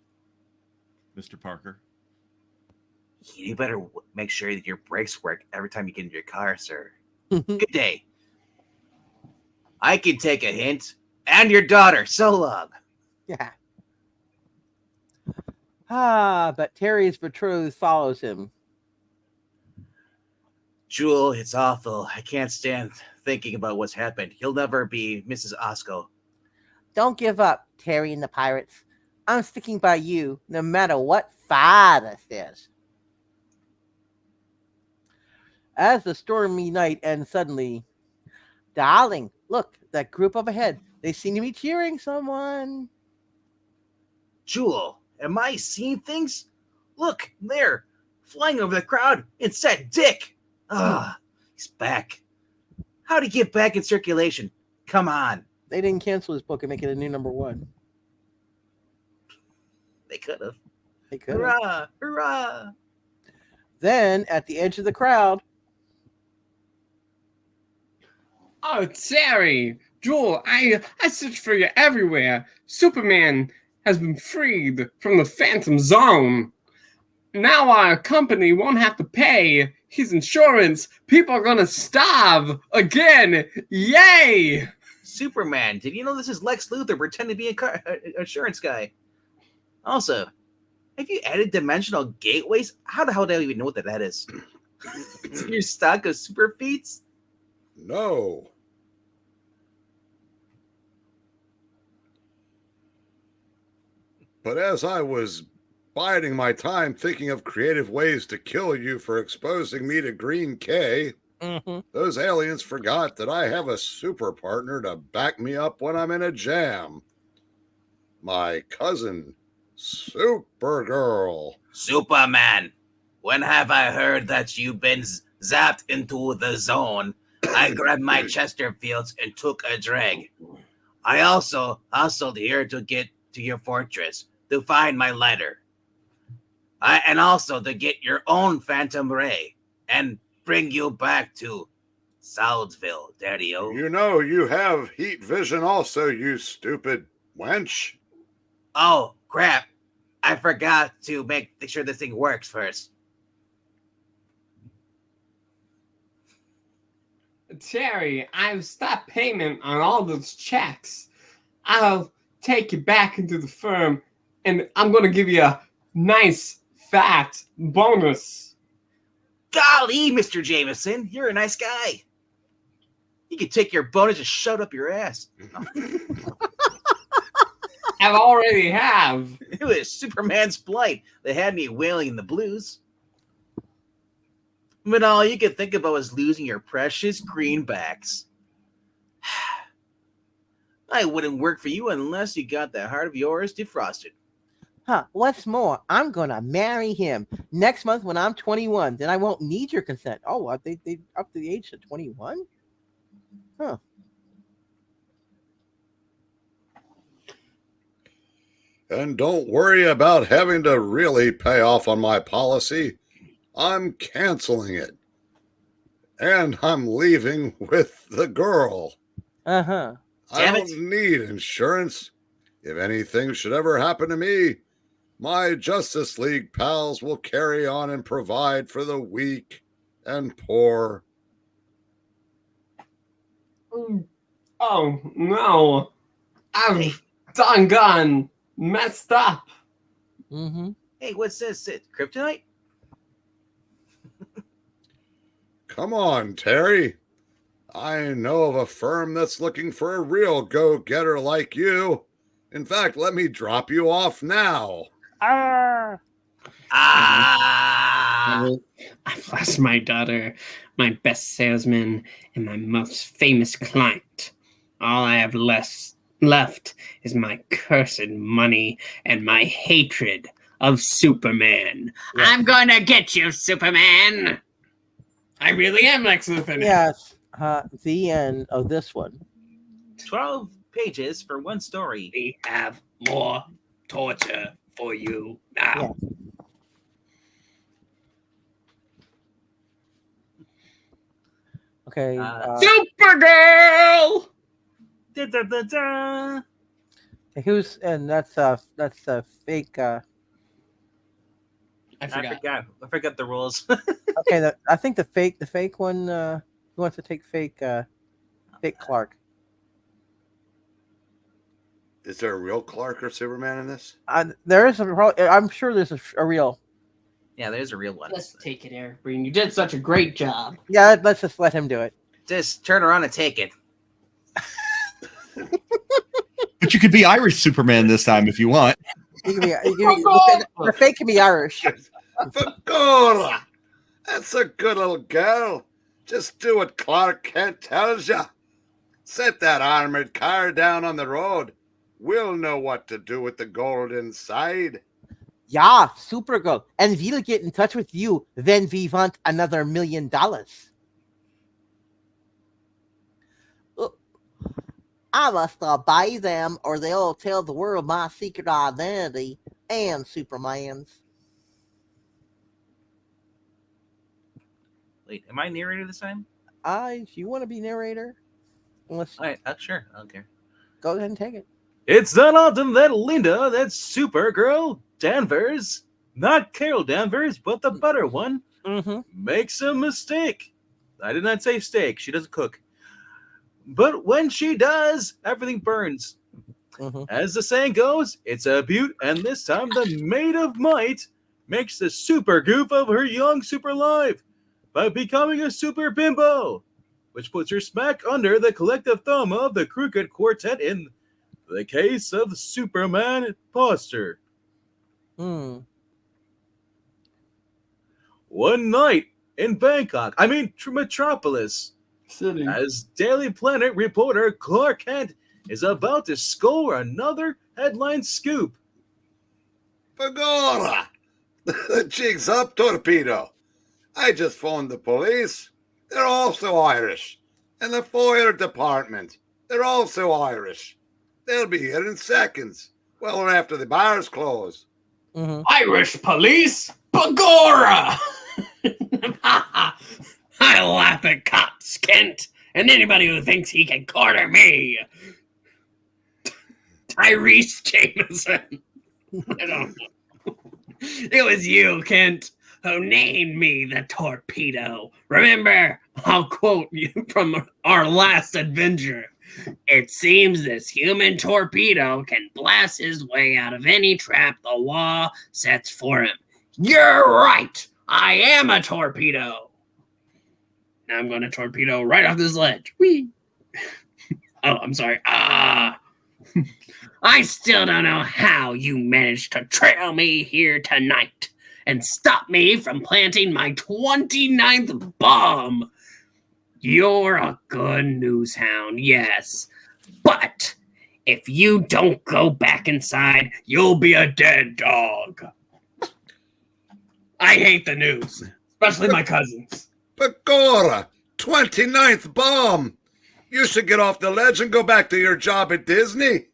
Mr. Parker. You better make sure that your brakes work every time you get into your car, sir. Good day. I can take a hint. And your daughter. So long. Yeah. But Terry's betrothed follows him. Jewel, it's awful. I can't stand thinking about what's happened. He'll never be Mrs. Osco. Don't give up, Terry and the pirates. I'm sticking by you, no matter what father says. As the stormy night ends suddenly, darling, look, that group up ahead. They seem to be cheering someone. Jewel, am I seeing things? Look, there, flying over the crowd. It's that Dick. Ah, he's back. How'd he get back in circulation? Come on. They didn't cancel his book and make it a new #1. They could have. They could have. Hurrah! Hurrah! Then, at the edge of the crowd, Oh, Terry, Joel, I searched for you everywhere. Superman has been freed from the Phantom Zone. Now our company won't have to pay his insurance. People are gonna starve again. Yay! Superman, did you know this is Lex Luthor pretending to be a insurance guy? Also, have you added dimensional gateways? How the hell do I even know what that is? To your stock of super feats? No. But as I was biding my time thinking of creative ways to kill you for exposing me to Green K, those aliens forgot that I have a super partner to back me up when I'm in a jam. My cousin, Supergirl. Superman, when have I heard that you've been zapped into the zone? I grabbed my Chesterfields and took a drag. I also hustled here to get to your fortress to find my letter. And also to get your own Phantom Ray and bring you back to Southville, Daddy-o. You know you have heat vision also, you stupid wench. Oh, crap. I forgot to make sure this thing works first. Terry, I've stopped payment on all those checks. I'll take you back into the firm, and I'm going to give you a nice, fat bonus. Golly, Mr. Jameson, you're a nice guy. You can take your bonus and shove up your ass. I already have. It was Superman's plight that had me wailing in the blues. But all you could think about was losing your precious greenbacks. I wouldn't work for you unless you got that heart of yours defrosted. Huh, what's more, I'm gonna marry him next month when I'm 21. Then I won't need your consent. Oh, they up to the age of 21? Huh. And don't worry about having to really pay off on my policy. I'm canceling it. And I'm leaving with the girl. Uh-huh. I don't need insurance. If anything should ever happen to me, my Justice League pals will carry on and provide for the weak and poor. Oh, no. I've done messed up. Hey, what's this? Kryptonite? Come on, Terry. I know of a firm that's looking for a real go-getter like you. In fact, let me drop you off now. I've lost my daughter, my best salesman, and my most famous client. All I have left is my cursed money and my hatred of Superman. Yeah. I'm gonna get you, Superman. I really am Lex Luthor. Yes. The end of this one. 12 pages for one story. We have more torture for you now. Yeah. Okay. Supergirl. Da, da, da, da. Who's and that's a fake. I forgot the rules. Okay, I think the fake one. Who wants to take fake Clark? Is there a real Clark or Superman in this? There is I'm sure there's a real. Yeah, there's a real one. Let's take it, Eric Breen. You did such a great job. Yeah, let's just let him do it. Just turn around and take it. But you could be Irish Superman this time if you want. The fake can be Irish. Bagora! That's a good little girl. Just do what Clark Kent tells you. Set that armored car down on the road. We'll know what to do with the gold inside. Yeah, Supergirl. And we'll get in touch with you. Then we want another $1 million. I must buy them or they'll tell the world my secret identity and Superman's. Wait, am I narrator this time? If you want to be narrator, unless all right, sure, I don't care. Go ahead and take it. It's not often that Linda, that Supergirl Danvers, not Carol Danvers, but the butter one, makes a mistake. I did not say steak. She doesn't cook. But when she does, everything burns. As the saying goes, it's a beaut, and this time the Maid of Might makes the super goof of her young super life by becoming a super bimbo, which puts her smack under the collective thumb of the Crooked Quartet in the case of Superman Imposter. One night in Bangkok, Metropolis, City. as Daily Planet reporter Clark Kent is about to score another headline scoop. Pagora! The jig's up, Torpedo. I just phoned the police. They're also Irish. And the fire department. They're also Irish. They'll be here in seconds. Well, after the bars close. Irish police? Pagora! I laugh at cops, Kent, and anybody who thinks he can corner me. Tyrese Jameson. I don't know. It was you, Kent, who named me the Torpedo. Remember, I'll quote you from our last adventure. It seems this human torpedo can blast his way out of any trap the law sets for him. You're right. I am a torpedo. Now I'm going to torpedo right off this ledge. Whee! Oh, I'm sorry. I still don't know how you managed to trail me here tonight and stop me from planting my 29th bomb. You're a good news hound, yes. But if you don't go back inside, you'll be a dead dog. I hate the news, especially my cousins. Pagora! 29th bomb! You should get off the ledge and go back to your job at Disney.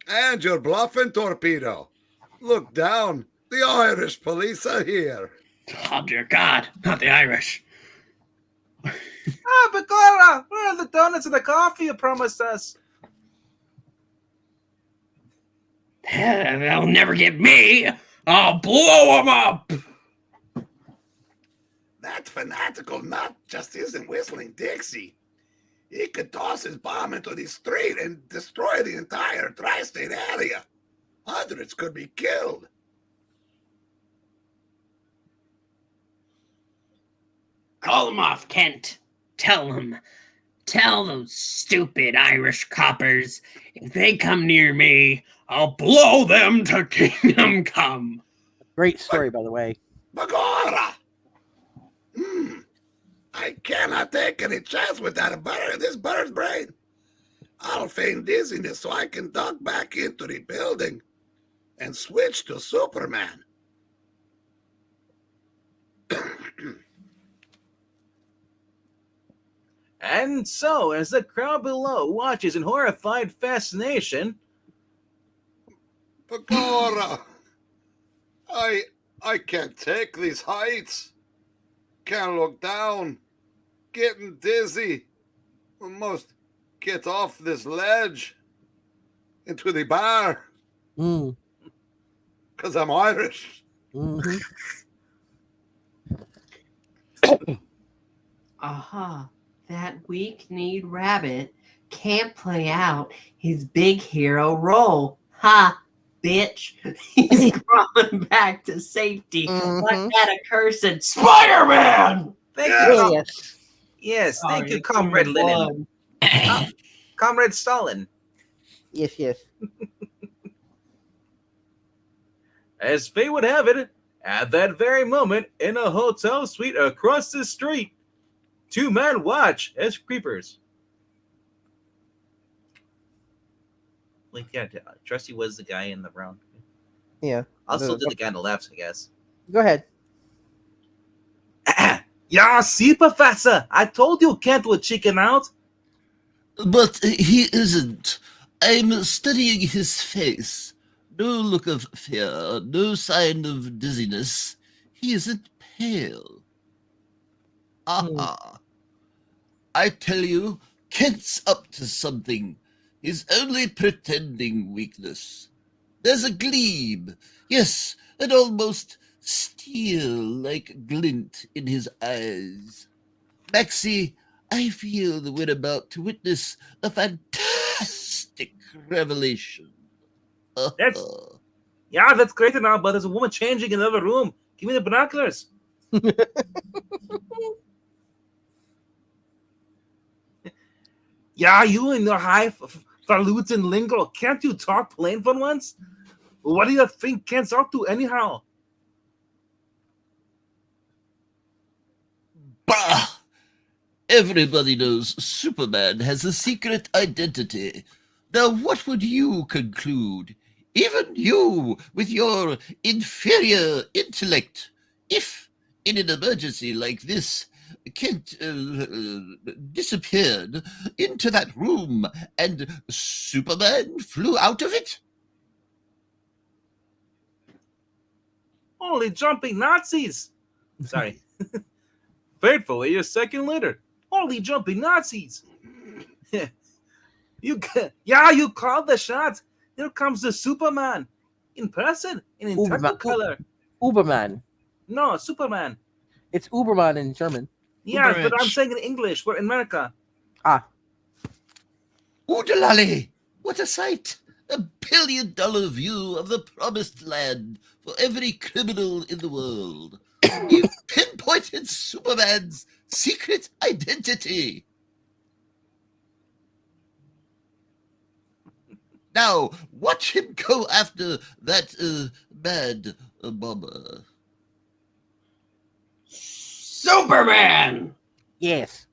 And you're bluffing, Torpedo. Look down. The Irish police are here. Oh, dear God, not the Irish. Pagora, where are the donuts and the coffee you promised us? They'll never get me. I'll blow them up. That fanatical nut just isn't whistling Dixie. He could toss his bomb into the street and destroy the entire tri-state area. Hundreds could be killed. Call him off, Kent. Tell those stupid Irish coppers, if they come near me, I'll blow them to kingdom come. Great story, by the way. Pagora! I cannot take any chance with this bird's brain. I'll feign dizziness so I can duck back into the building and switch to Superman. And so, as the crowd below watches in horrified fascination, Pagora! I can't take these heights. Can't look down. Getting dizzy. We must get off this ledge into the bar. Because I'm Irish. That weak-kneed rabbit can't play out his big hero role. Ha, bitch. He's crawling back to safety like that accursed Spider-Man. Thank Yes. you. Yes, thank you, Comrade Lenin. Comrade Stalin. Yes. as fate would have it, at that very moment, in a hotel suite across the street, two men watch as creepers. Like, yeah, Trusty was the guy in the round. Yeah. I'll still do the guy on the left, I guess. Go ahead. Yeah, see, Professor, I told you Kent would chicken out. But he isn't. I'm studying his face. No look of fear, no sign of dizziness. He isn't pale. Aha. I tell you, Kent's up to something. He's only pretending weakness. There's a gleam, yes, an almost steel-like glint in his eyes. Maxie, I feel that we're about to witness a fantastic revelation. That's great and all, but there's a woman changing in another room. Give me the binoculars. Yeah, you and your highfalutin lingo. Can't you talk plain for once? What do you think Kent's up to anyhow? Bah! Everybody knows Superman has a secret identity. Now, what would you conclude? Even you, with your inferior intellect, if in an emergency like this, Kent disappeared into that room and Superman flew out of it? Only jumping Nazis. Sorry. Faithfully, a second later. Only jumping Nazis. You called the shot. Here comes the Superman. In person, in Technicolor. Uberman. No, Superman. It's Uberman in German. Yeah, Ubermensch. but I'm saying in English. We're in America. Oodalali! What a sight! $1 billion view of the promised land for every criminal in the world. You've pinpointed Superman's secret identity. Now, watch him go after that mad bomber. Superman! Yes.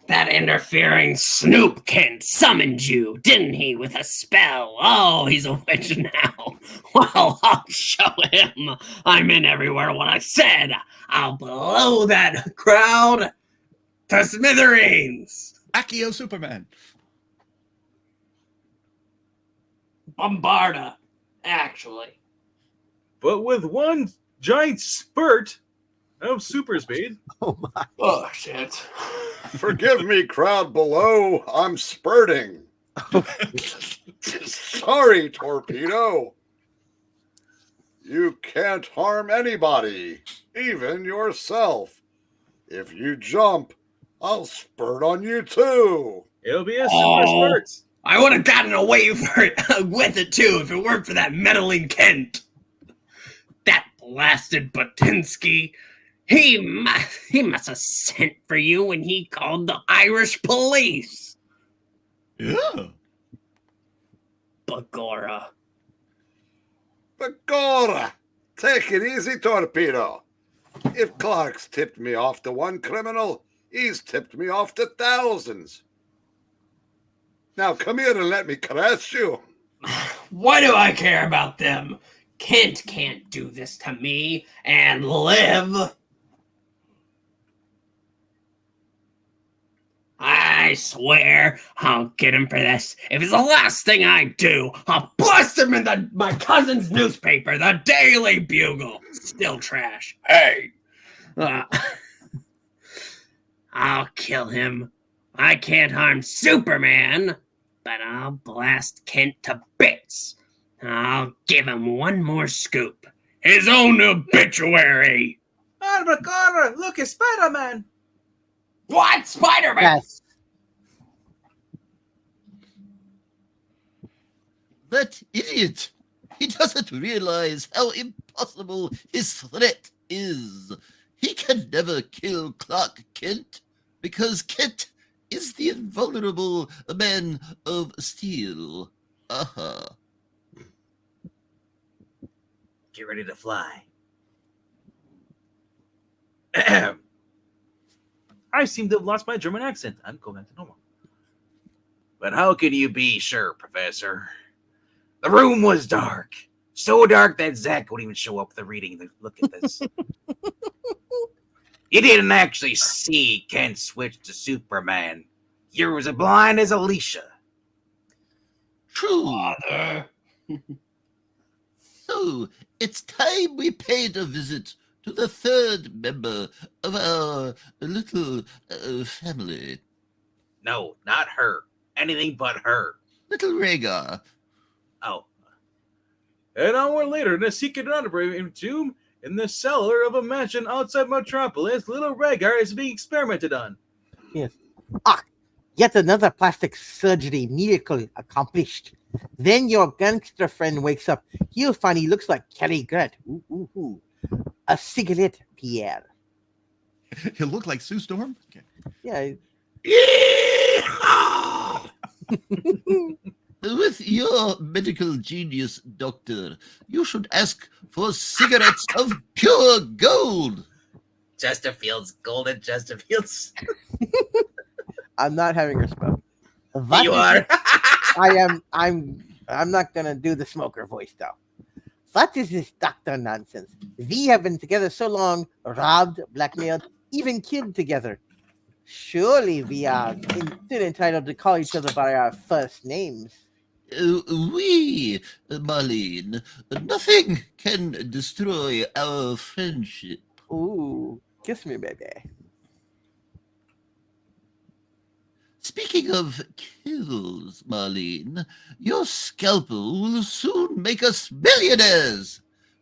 That interfering Snoop Kent summoned you, didn't he, with a spell? Oh, he's a witch now. Well, I'll show him. I'm in everywhere what I said. I'll blow that crowd to smithereens. Accio Superman. Bombarda, actually. But with one giant spurt of super speed. Oh my. Oh, shit. Forgive me, crowd below. I'm spurting. Sorry, Torpedo. You can't harm anybody, even yourself. If you jump, I'll spurt on you too. It'll be a super spurt. I would have gotten away with it too if it weren't for that meddling Kent. That blasted Batinsky. He must have sent for you when he called the Irish police. Yeah. Bagora. Begorra! Take it easy, Torpedo. If Clark's tipped me off to one criminal, he's tipped me off to thousands. Now come here and let me caress you. What do I care about them? Kent can't do this to me and live. I swear I'll get him for this. If it's the last thing I do, I'll bust him in my cousin's newspaper, the Daily Bugle. Still trash. Hey! I'll kill him. I can't harm Superman, but I'll blast Kent to bits. I'll give him one more scoop. His own obituary. Albacora, look, it's Spider-Man. What? Spider-Man? Yes. That idiot! He doesn't realize how impossible his threat is. He can never kill Clark Kent because Kent is the invulnerable man of steel. Get ready to fly. I seem to have lost my German accent. I'm going back to normal. But how can you be sure, Professor? The room was dark. So dark that Zach wouldn't even show up with the reading. Look at this. You didn't actually see Kent switch to Superman. You was as blind as Alicia. True. Father. So, it's time we paid a visit to the third member of our little family. No, not her. Anything but her. Little Rhaegar. Oh. An hour later, in a secret underground tomb in the cellar of a mansion outside Metropolis, little Rhaegar is being experimented on. Yes. Yet another plastic surgery miracle accomplished. Then your gangster friend wakes up. He'll find he looks like Cary Grant. Ooh, ooh, ooh. A cigarette, Pierre. It looked like Sue Storm. Okay. Yeah. Yeehaw! With your medical genius, doctor, you should ask for cigarettes of pure gold. Chesterfield's golden Chesterfields. I'm not having her smoke. You are. I'm not gonna do the smoker voice though. What is this doctor nonsense? We have been together so long, robbed, blackmailed, even killed together. Surely we are still entitled to call each other by our first names. We, Marlene, nothing can destroy our friendship. Ooh, kiss me, baby. Speaking of kills, Marlene, your scalpel will soon make us millionaires.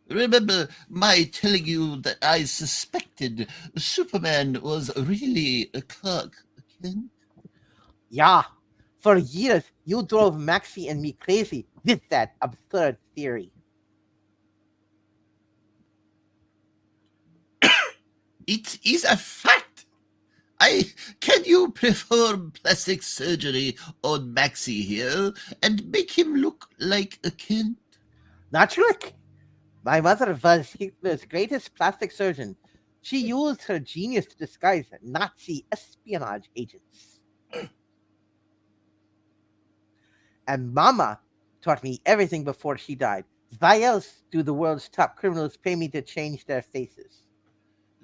Remember my telling you that I suspected Superman was really Clark Kent? Yeah, for years you drove Maxie and me crazy with that absurd theory. It is a fact. Can you perform plastic surgery on Maxie here and make him look like a Kent? Naturally. My mother was Hitler's greatest plastic surgeon. She used her genius to disguise Nazi espionage agents. And Mama taught me everything before she died. Why else do the world's top criminals pay me to change their faces?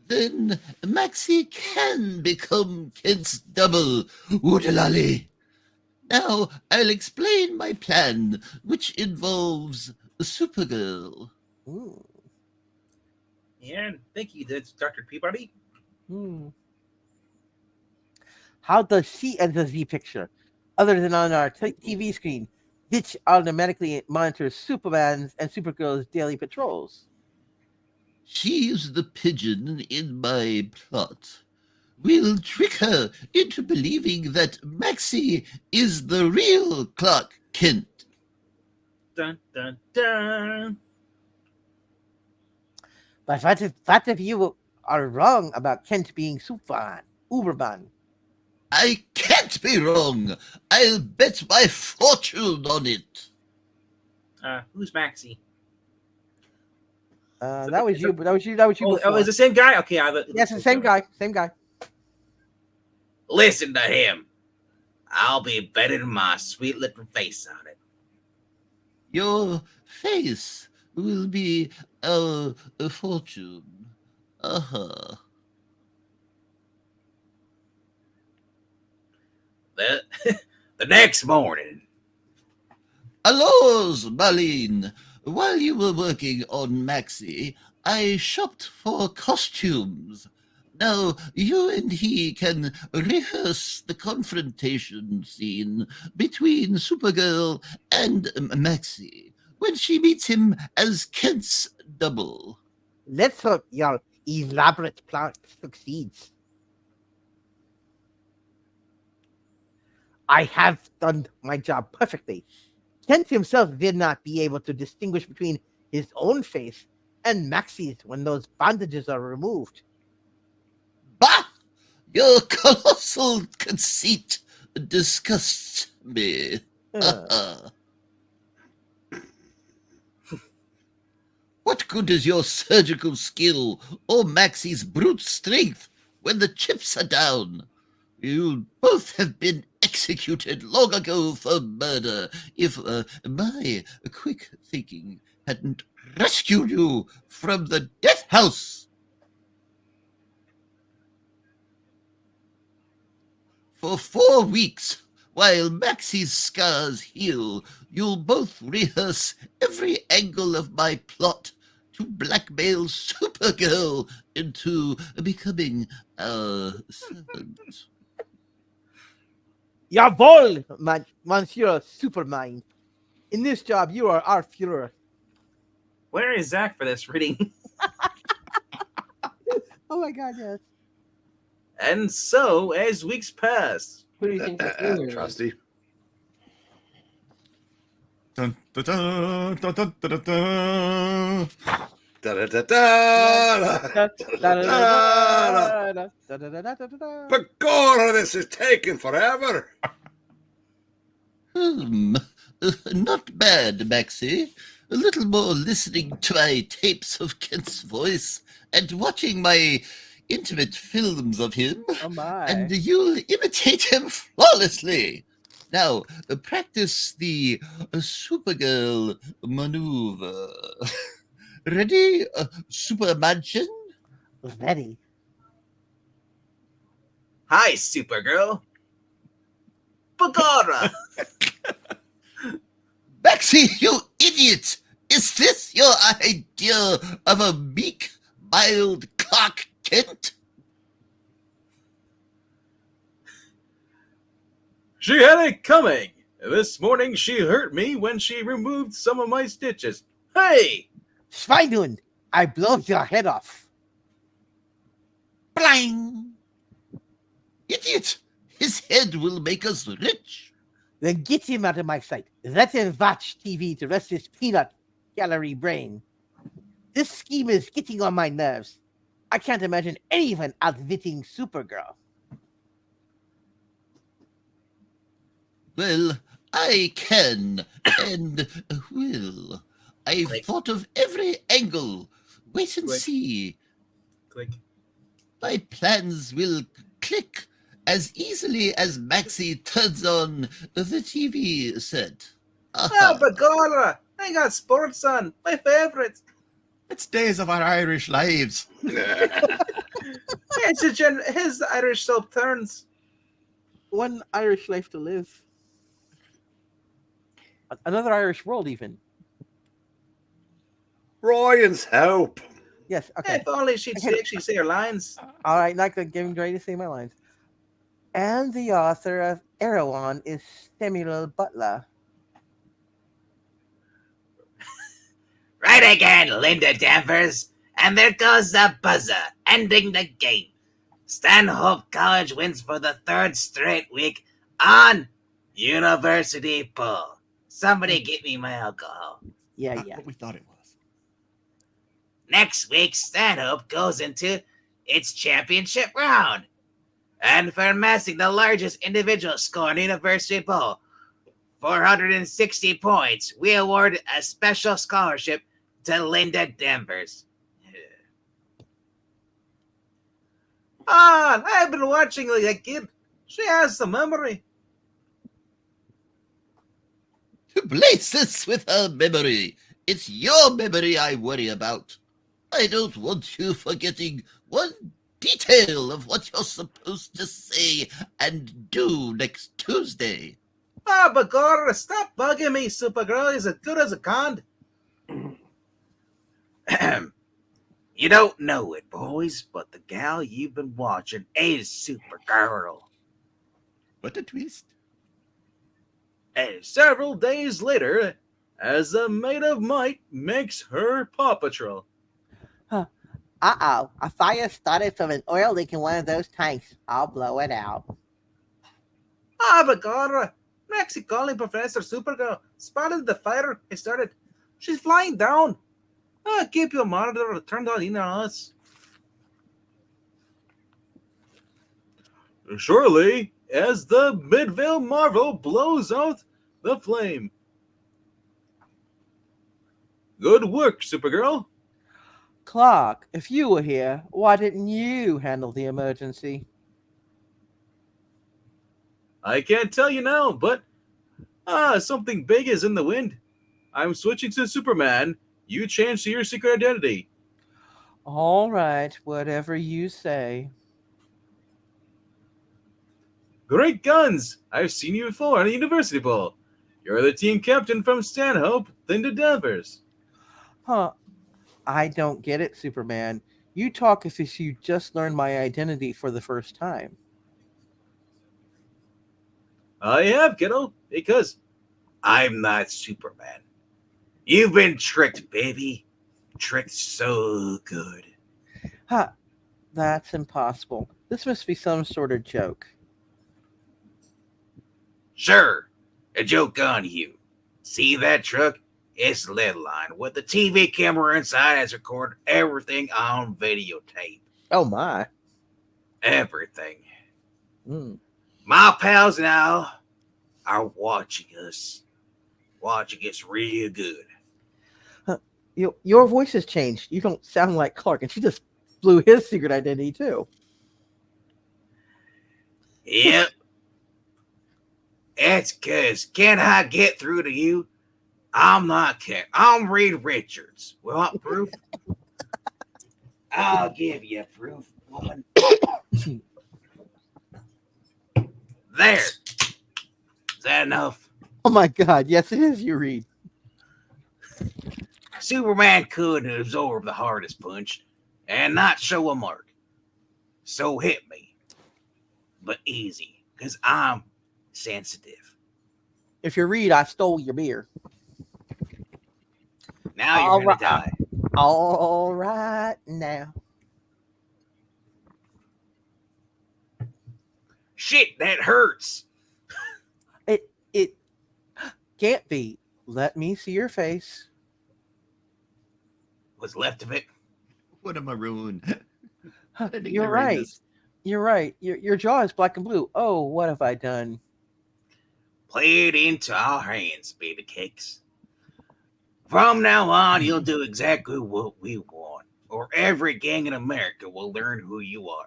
Then Maxie can become Kent's double. Woodalali. Now I'll explain my plan, which involves Supergirl. Ooh. Yeah, thank you, Dr. Peabody. How does she enter the picture, other than on our TV screen, which automatically monitors Superman's and Supergirl's daily patrols? She's the pigeon in my plot. We'll trick her into believing that Maxie is the real Clark Kent. Dun, dun, dun. But what if you are wrong about Kent being Uberman? I can't be wrong. I'll bet my fortune on it. Who's Maxie? That was you. That was you. Oh, it's the same guy? Okay. Yes, the same guy. Same guy. Listen to him. I'll be betting my sweet little face on it. Your face will be our fortune. Uh-huh. The next morning. Allows, Marlene. While you were working on Maxie, I shopped for costumes. Now you and he can rehearse the confrontation scene between Supergirl and Maxie when she meets him as Kent's double. Let's hope your elaborate plan succeeds. I have done my job perfectly. Kent himself did not be able to distinguish between his own face and Maxie's when those bandages are removed. Bah! Your colossal conceit disgusts me. What good is your surgical skill or Maxie's brute strength when the chips are down? You'll both have been executed long ago for murder if my quick thinking hadn't rescued you from the death house. For 4 weeks, while Maxie's scars heal, you'll both rehearse every angle of my plot to blackmail Supergirl into becoming our servant. Jawohl, Monsieur Supermind. In this job, you are our Führer. Where is Zach for this reading? Oh my God, yes. And so, as weeks passed, Who do you think the singer is? Trusty. Dun, dun, dun, dun, dun, dun, dun. Da-da-da-da. Da-da-da-da. Begorra, this is taking forever. Not bad, Maxie. A little more listening to my tapes of Kent's voice and watching my intimate films of him, Oh my. and you'll imitate him flawlessly. Now, practice the Supergirl maneuver. Ready, Superman? Ready. hi, Supergirl. Bagara! Maxie, you idiot! Is this your idea of a meek, mild Clark Kent? She had it coming. This morning she hurt me when she removed some of my stitches. Hey! Schweinhund, I blow your head off. Blang! Idiot! His head will make us rich. Then get him out of my sight. Let him watch TV to rest his peanut gallery brain. This scheme is getting on my nerves. I can't imagine anyone outwitting Supergirl. Well, I can and will. I've Click. thought of every angle. Wait and Click. see. Click. My plans will click as easily as Maxie turns on the TV set. Ah, Bagara! I got sports on. My favorite. It's days of our Irish lives. It's his Irish soap turns. One Irish life to live. Another Irish world, even. Ryan's help. Yes, okay. If only she'd actually say her lines. All right, not getting ready to say my lines. And the author of Erewhon is Samuel Butler. Right again, Linda Danvers. And there goes the buzzer, ending the game. Stanhope College wins for the third straight week on University Pool. Somebody get me my alcohol. Yeah, Not yeah. what we thought it was. Next week, Stanhope goes into its championship round. And for amassing the largest individual score in University Bowl, 460 points, we award a special scholarship to Linda Danvers. Ah, I've been watching like a kid. She has some memory. To blazes with her memory. It's your memory I worry about. I don't want you forgetting one detail of what you're supposed to say and do next Tuesday. Ah, Bagara, stop bugging me. Supergirl is as good as a con. You don't know it, boys, but the gal you've been watching is Supergirl. What a twist. And several days later, as a maid of might makes her Paw Patrol. Uh-oh, a fire started from an oil leak in one of those tanks. I'll blow it out. Ah, Bagara, Maxie calling Professor Supergirl. Spotted the fire. It started. She's flying down. Ah, keep your monitor turned on in on us. Surely, as the Midvale Marvel blows out the flame. Good work, Supergirl. Clark, if you were here, why didn't you handle the emergency? I can't tell you now, but something big is in the wind. I'm switching to Superman. You change to your secret identity. All right, whatever you say. Great guns! I've seen you before on a university ball. You're the team captain from Stanhope, Linda Danvers. Huh. I don't get it, Superman. You talk as if you just learned my identity for the first time. I have, kiddo, because I'm not Superman. You've been tricked, baby. Tricked so good. Ha! That's impossible. This must be some sort of joke. Sure, a joke on you. See that truck? It's the lead line with the TV camera inside has recorded everything on videotape. Oh my. Everything. Mm. My pals now are watching us real good. Your voice has changed. You don't sound like Clark, and she just blew his secret identity too. Yep. It's cause can I get through to you? I'm not Ken. I'm Reed Richards. Want proof? I'll give you proof, woman. There. Is that enough? Oh my God! Yes, it is. You read. Superman could absorb the hardest punch and not show a mark. So hit me. But easy, because I'm sensitive. If you read, I stole your beer. Now you're going to die. All right now. Shit, that hurts. It can't be. Let me see your face. What's left of it? What a maroon. You're right. You're right. Your jaw is black and blue. Oh, what have I done? Play it into our hands, baby cakes. From now on, you'll do exactly what we want, or every gang in America will learn who you are.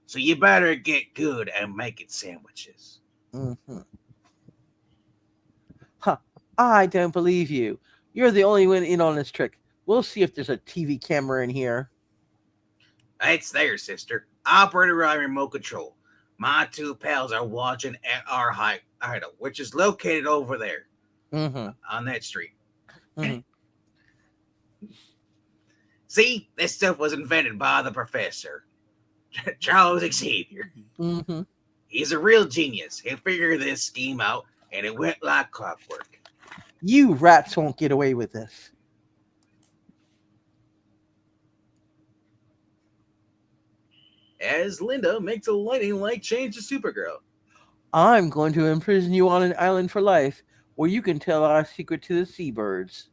So you better get good at making sandwiches. Mm-hmm. Huh. I don't believe you. You're the only one in on this trick. We'll see if there's a TV camera in here. It's there, sister. Operator on remote control. My two pals are watching at our hideout, which is located over there on that street. Mm-hmm. See, this stuff was invented by the professor, Charles Xavier. Mm-hmm. He's a real genius. He figured this scheme out, and it went like clockwork. You rats won't get away with this. As Linda makes a lightning-like change to Supergirl. I'm going to imprison you on an island for life, where you can tell our secret to the seabirds.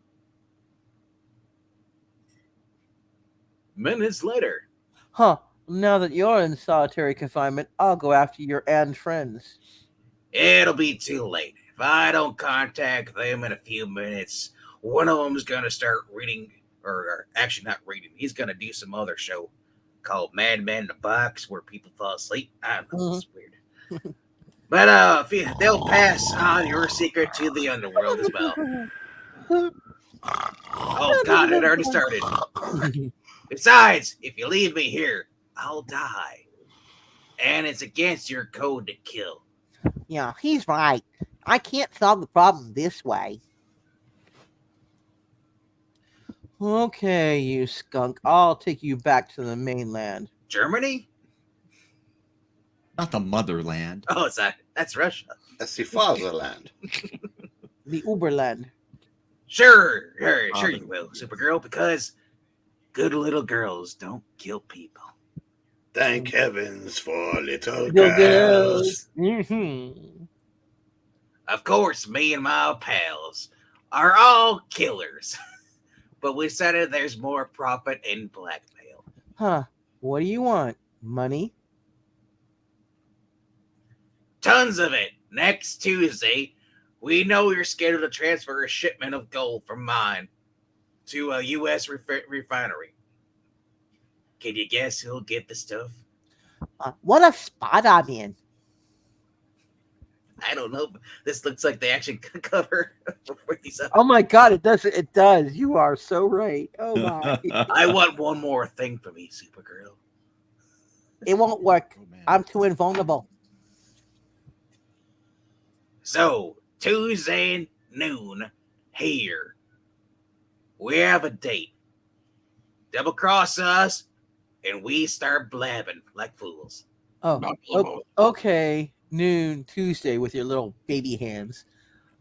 Minutes later. Huh. Now that you're in solitary confinement, I'll go after your and friends. It'll be too late. If I don't contact them in a few minutes, one of them's going to start reading, or actually not reading, he's going to do some other show called Mad Men in the Box where people fall asleep. I don't know, it's weird. But they'll pass on your secret to the underworld as well. Oh, God, it already started. Besides, if you leave me here, I'll die. And it's against your code to kill. Yeah, he's right. I can't solve the problem this way. Okay, you skunk. I'll take you back to the mainland. Germany? Not the motherland. Oh, that's Russia. That's the fatherland. The Uberland. Sure you will, Supergirl, because good little girls don't kill people. Thank heavens for little Little girls. Mm-hmm. Of course, me and my pals are all killers. But we decided there's more profit in blackmail. Huh. What do you want? Money? Tons of it. Next Tuesday, we know you're scheduled to transfer a shipment of gold from mine to a U.S. refinery. Can you guess who'll get the stuff? What a spot I'm in. I don't know. This looks like the action cover for these. Oh my God, it does. It does. You are so right. Oh my. I want one more thing from me, Supergirl. It won't work. Oh, man. I'm too invulnerable. So, Tuesday noon here. We have a date. Double cross us, and we start blabbing like fools. Oh, okay. Noon Tuesday with your little baby hands.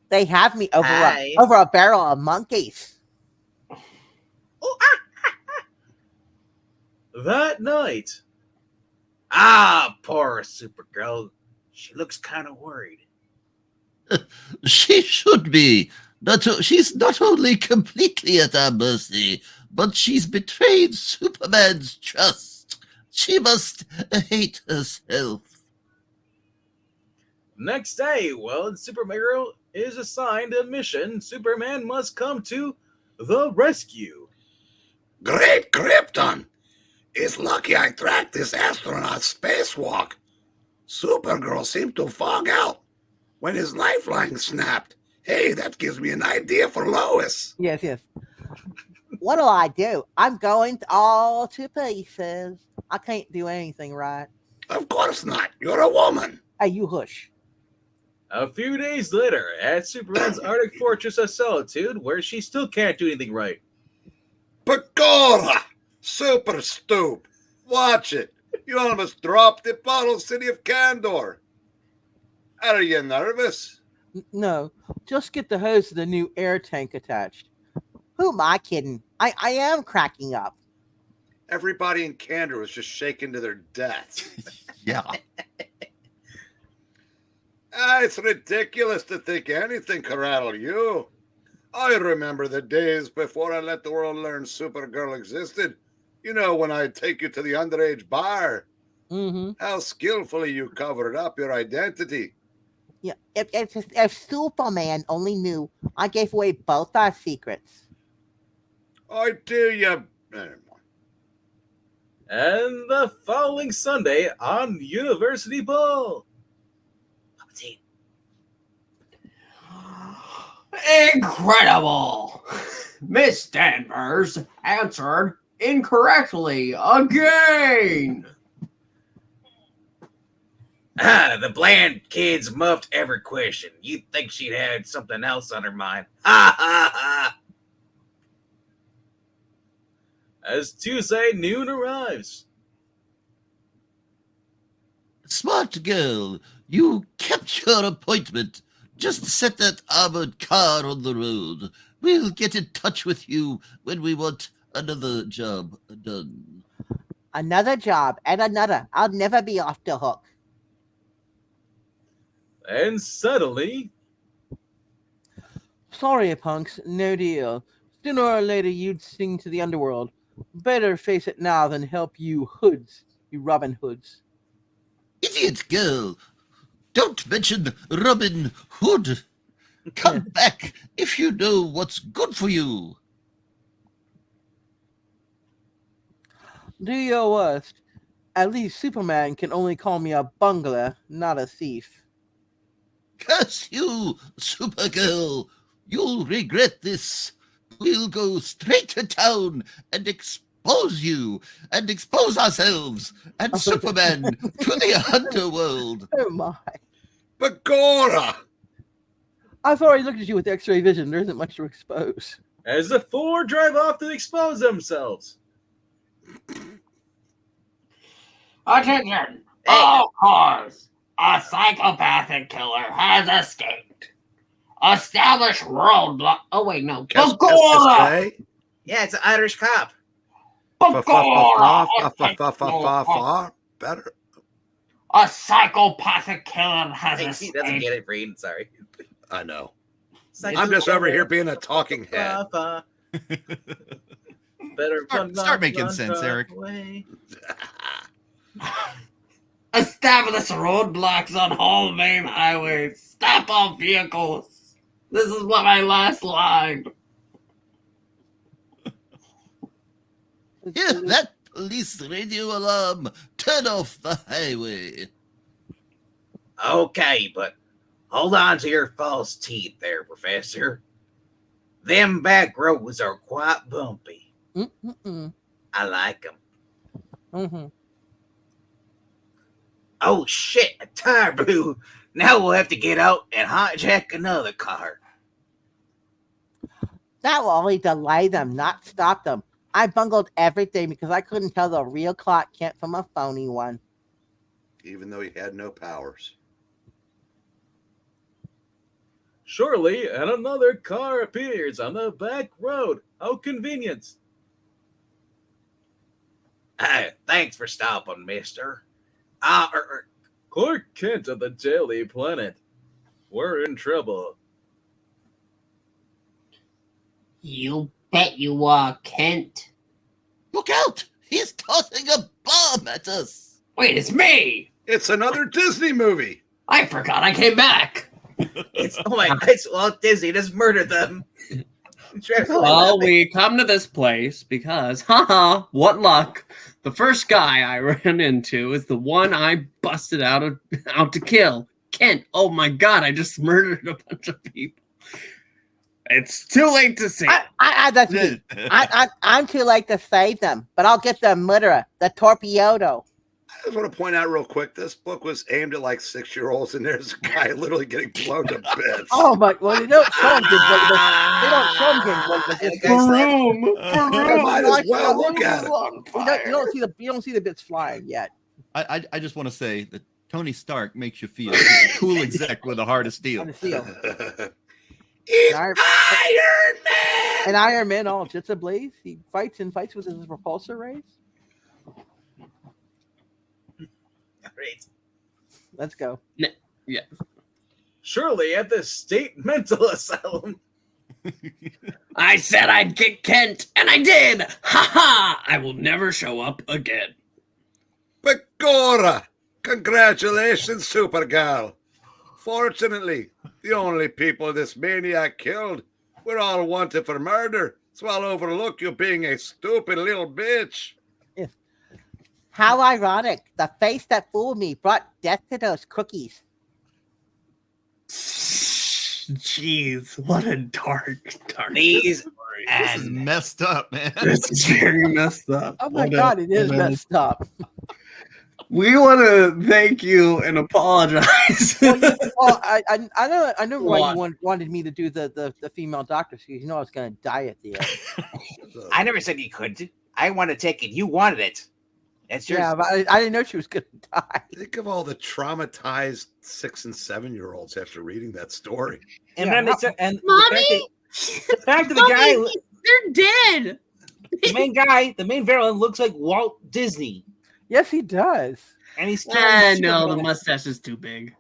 They have me over Hi. over a barrel of monkeys. That night. Ah, poor Supergirl. She looks kind of worried. She should be. She's not only completely at our mercy, but she's betrayed Superman's trust. She must hate herself. Next day, when Supergirl is assigned a mission, Superman must come to the rescue. Great Krypton! It's lucky I tracked this astronaut spacewalk. Supergirl seemed to fog out when his lifeline snapped. Hey, that gives me an idea for Lois. Yes, yes. What do I do? I'm going all to pieces. I can't do anything right. Of course not. You're a woman. Hey, you hush. A few days later, at Superman's Arctic Fortress of Solitude, where she still can't do anything right. Pecora! Super stoop. Watch it. You almost dropped the bottle city of Candor. Are you nervous? No, just get the hose to the new air tank attached. Who am I kidding? I am cracking up. Everybody in Candor was just shaken to their deaths. Yeah. It's ridiculous to think anything could rattle you. I remember the days before I let the world learn Supergirl existed. You know, when I'd take you to the underage bar. Mm-hmm. How skillfully you covered up your identity. Yeah, if Superman only knew, I gave away both our secrets. I do you. And the following Sunday on University Ball. Incredible! Miss Danvers answered incorrectly again. The bland kid's muffed every question. You'd think she'd had something else on her mind. Ha ha ha! As Tuesday noon arrives. Smart girl, you kept your appointment. Just set that armored car on the road. We'll get in touch with you when we want another job done. Another job and another. I'll never be off the hook. And suddenly, Sorry, punks, no deal. Sooner or later you'd sing to the underworld. Better face it now than help you hoods, you Robin Hoods. Idiot girl, don't mention Robin Hood. Come back if you know what's good for you. Do your worst. At least Superman can only call me a bungler, not a thief. Curse you, Supergirl. You'll regret this. We'll go straight to town and expose you and expose ourselves and Superman to the underworld. Oh my. Pecora! I've already looked at you with X-ray vision. There isn't much to expose. as the four drive off to expose themselves. Attention! All cars! A psychopathic killer has escaped. Establish roadblock. Oh, wait, no. Pecora! Yeah, it's an Irish cop. Pecora! Better. A psychopathic killer has He escaped. doesn't get it, Reed. Sorry. I know. I'm just over here being a talking head. Better Start making sense, Eric. Establish roadblocks on all main highways. Stop all vehicles. This is my last line. Hear that police radio alarm. Turn off the highway. Okay, but hold on to your false teeth there, Professor. Them back roads are quite bumpy. Mm-mm-mm. I like them. Mm-hmm. Oh shit, a tire blew. Now we'll have to get out and hijack another car. That will only delay them, not stop them. I bungled everything because I couldn't tell the real Clark Kent from a phony one. Even though he had no powers. Shortly, and another car appears on the back road. How convenient. Thanks for stopping, mister. Clark Kent of the Daily Planet. We're in trouble. You bet you are, Kent. Look out! He's tossing a bomb at us. Wait, it's me! It's another Disney movie. I forgot I came back. It's it's Walt Disney just murdered them. Well, we come to this place because, haha, what luck. The first guy I ran into is the one I busted out to kill. Kent, oh my god, I just murdered a bunch of people. It's too late to see. That's me. I'm too late to save them, but I'll get the murderer, the torpedo. I just want to point out real quick, this book was aimed at like 6-year-olds, and there's a guy literally getting blown to bits. Oh my! Well, they don't show him good, they don't show him good. Might as well look at it. You don't see the bits flying yet. I just want to say that Tony Stark makes you feel like a cool exec with a heart of steel. Iron Man! And Iron Man all jets ablaze. He fights with his repulsor rays. Great. Let's go. Yeah. Surely at the state mental asylum. I said I'd get Kent, and I did! Ha ha! I will never show up again. Pecora! Congratulations, Supergirl. Fortunately, the only people this maniac killed were all wanted for murder, so I'll overlook you being a stupid little bitch. How ironic. The face that fooled me brought death to those cookies. Jeez, what a dark These story. This is messed up, man. This is very messed up. Oh my god, it is messed up. We want to thank you and apologize. I know why you wanted me to do the female doctor, because you know I was going to die at the end. I never said you couldn't. I want to take it. You wanted it. It's yours. Yeah, but I didn't know she was going to die. Think of all the traumatized 6- and 7-year-olds after reading that story. And Yeah, then they said, and Mommy? the fact that the guy, They're dead. the main guy, the main villain looks like Walt Disney, Yes, he does. and he's No, the mustache is too big.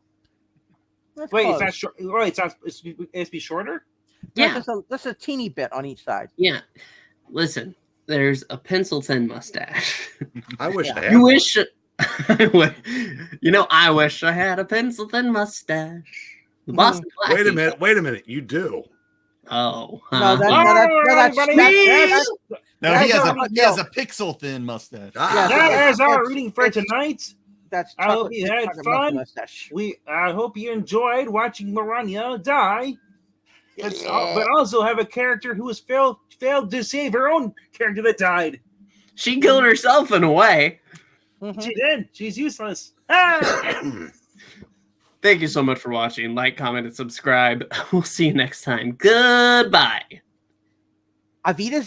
That's Wait, close. it's not short. Wait, it's not. It's to be shorter. Yeah, Just a teeny bit on each side. yeah. Listen, there's a pencil-thin mustache. I wish I had You one. wish... I wish I had a pencil-thin mustache. The Boston Wait a Blackie. minute. You do. Oh. No, huh. No, he has a pixel thin mustache. Ah, That is our it's- reading for it's- tonight. That's I hope you had chocolate fun. mustache. I hope you enjoyed watching Maranya die. But also have a character who has failed to save her own character that died. She killed herself in a way. Mhm. She did. She's useless. Ah! Thank you so much for watching. Like, comment, and subscribe. We'll see you next time. Goodbye. Avita's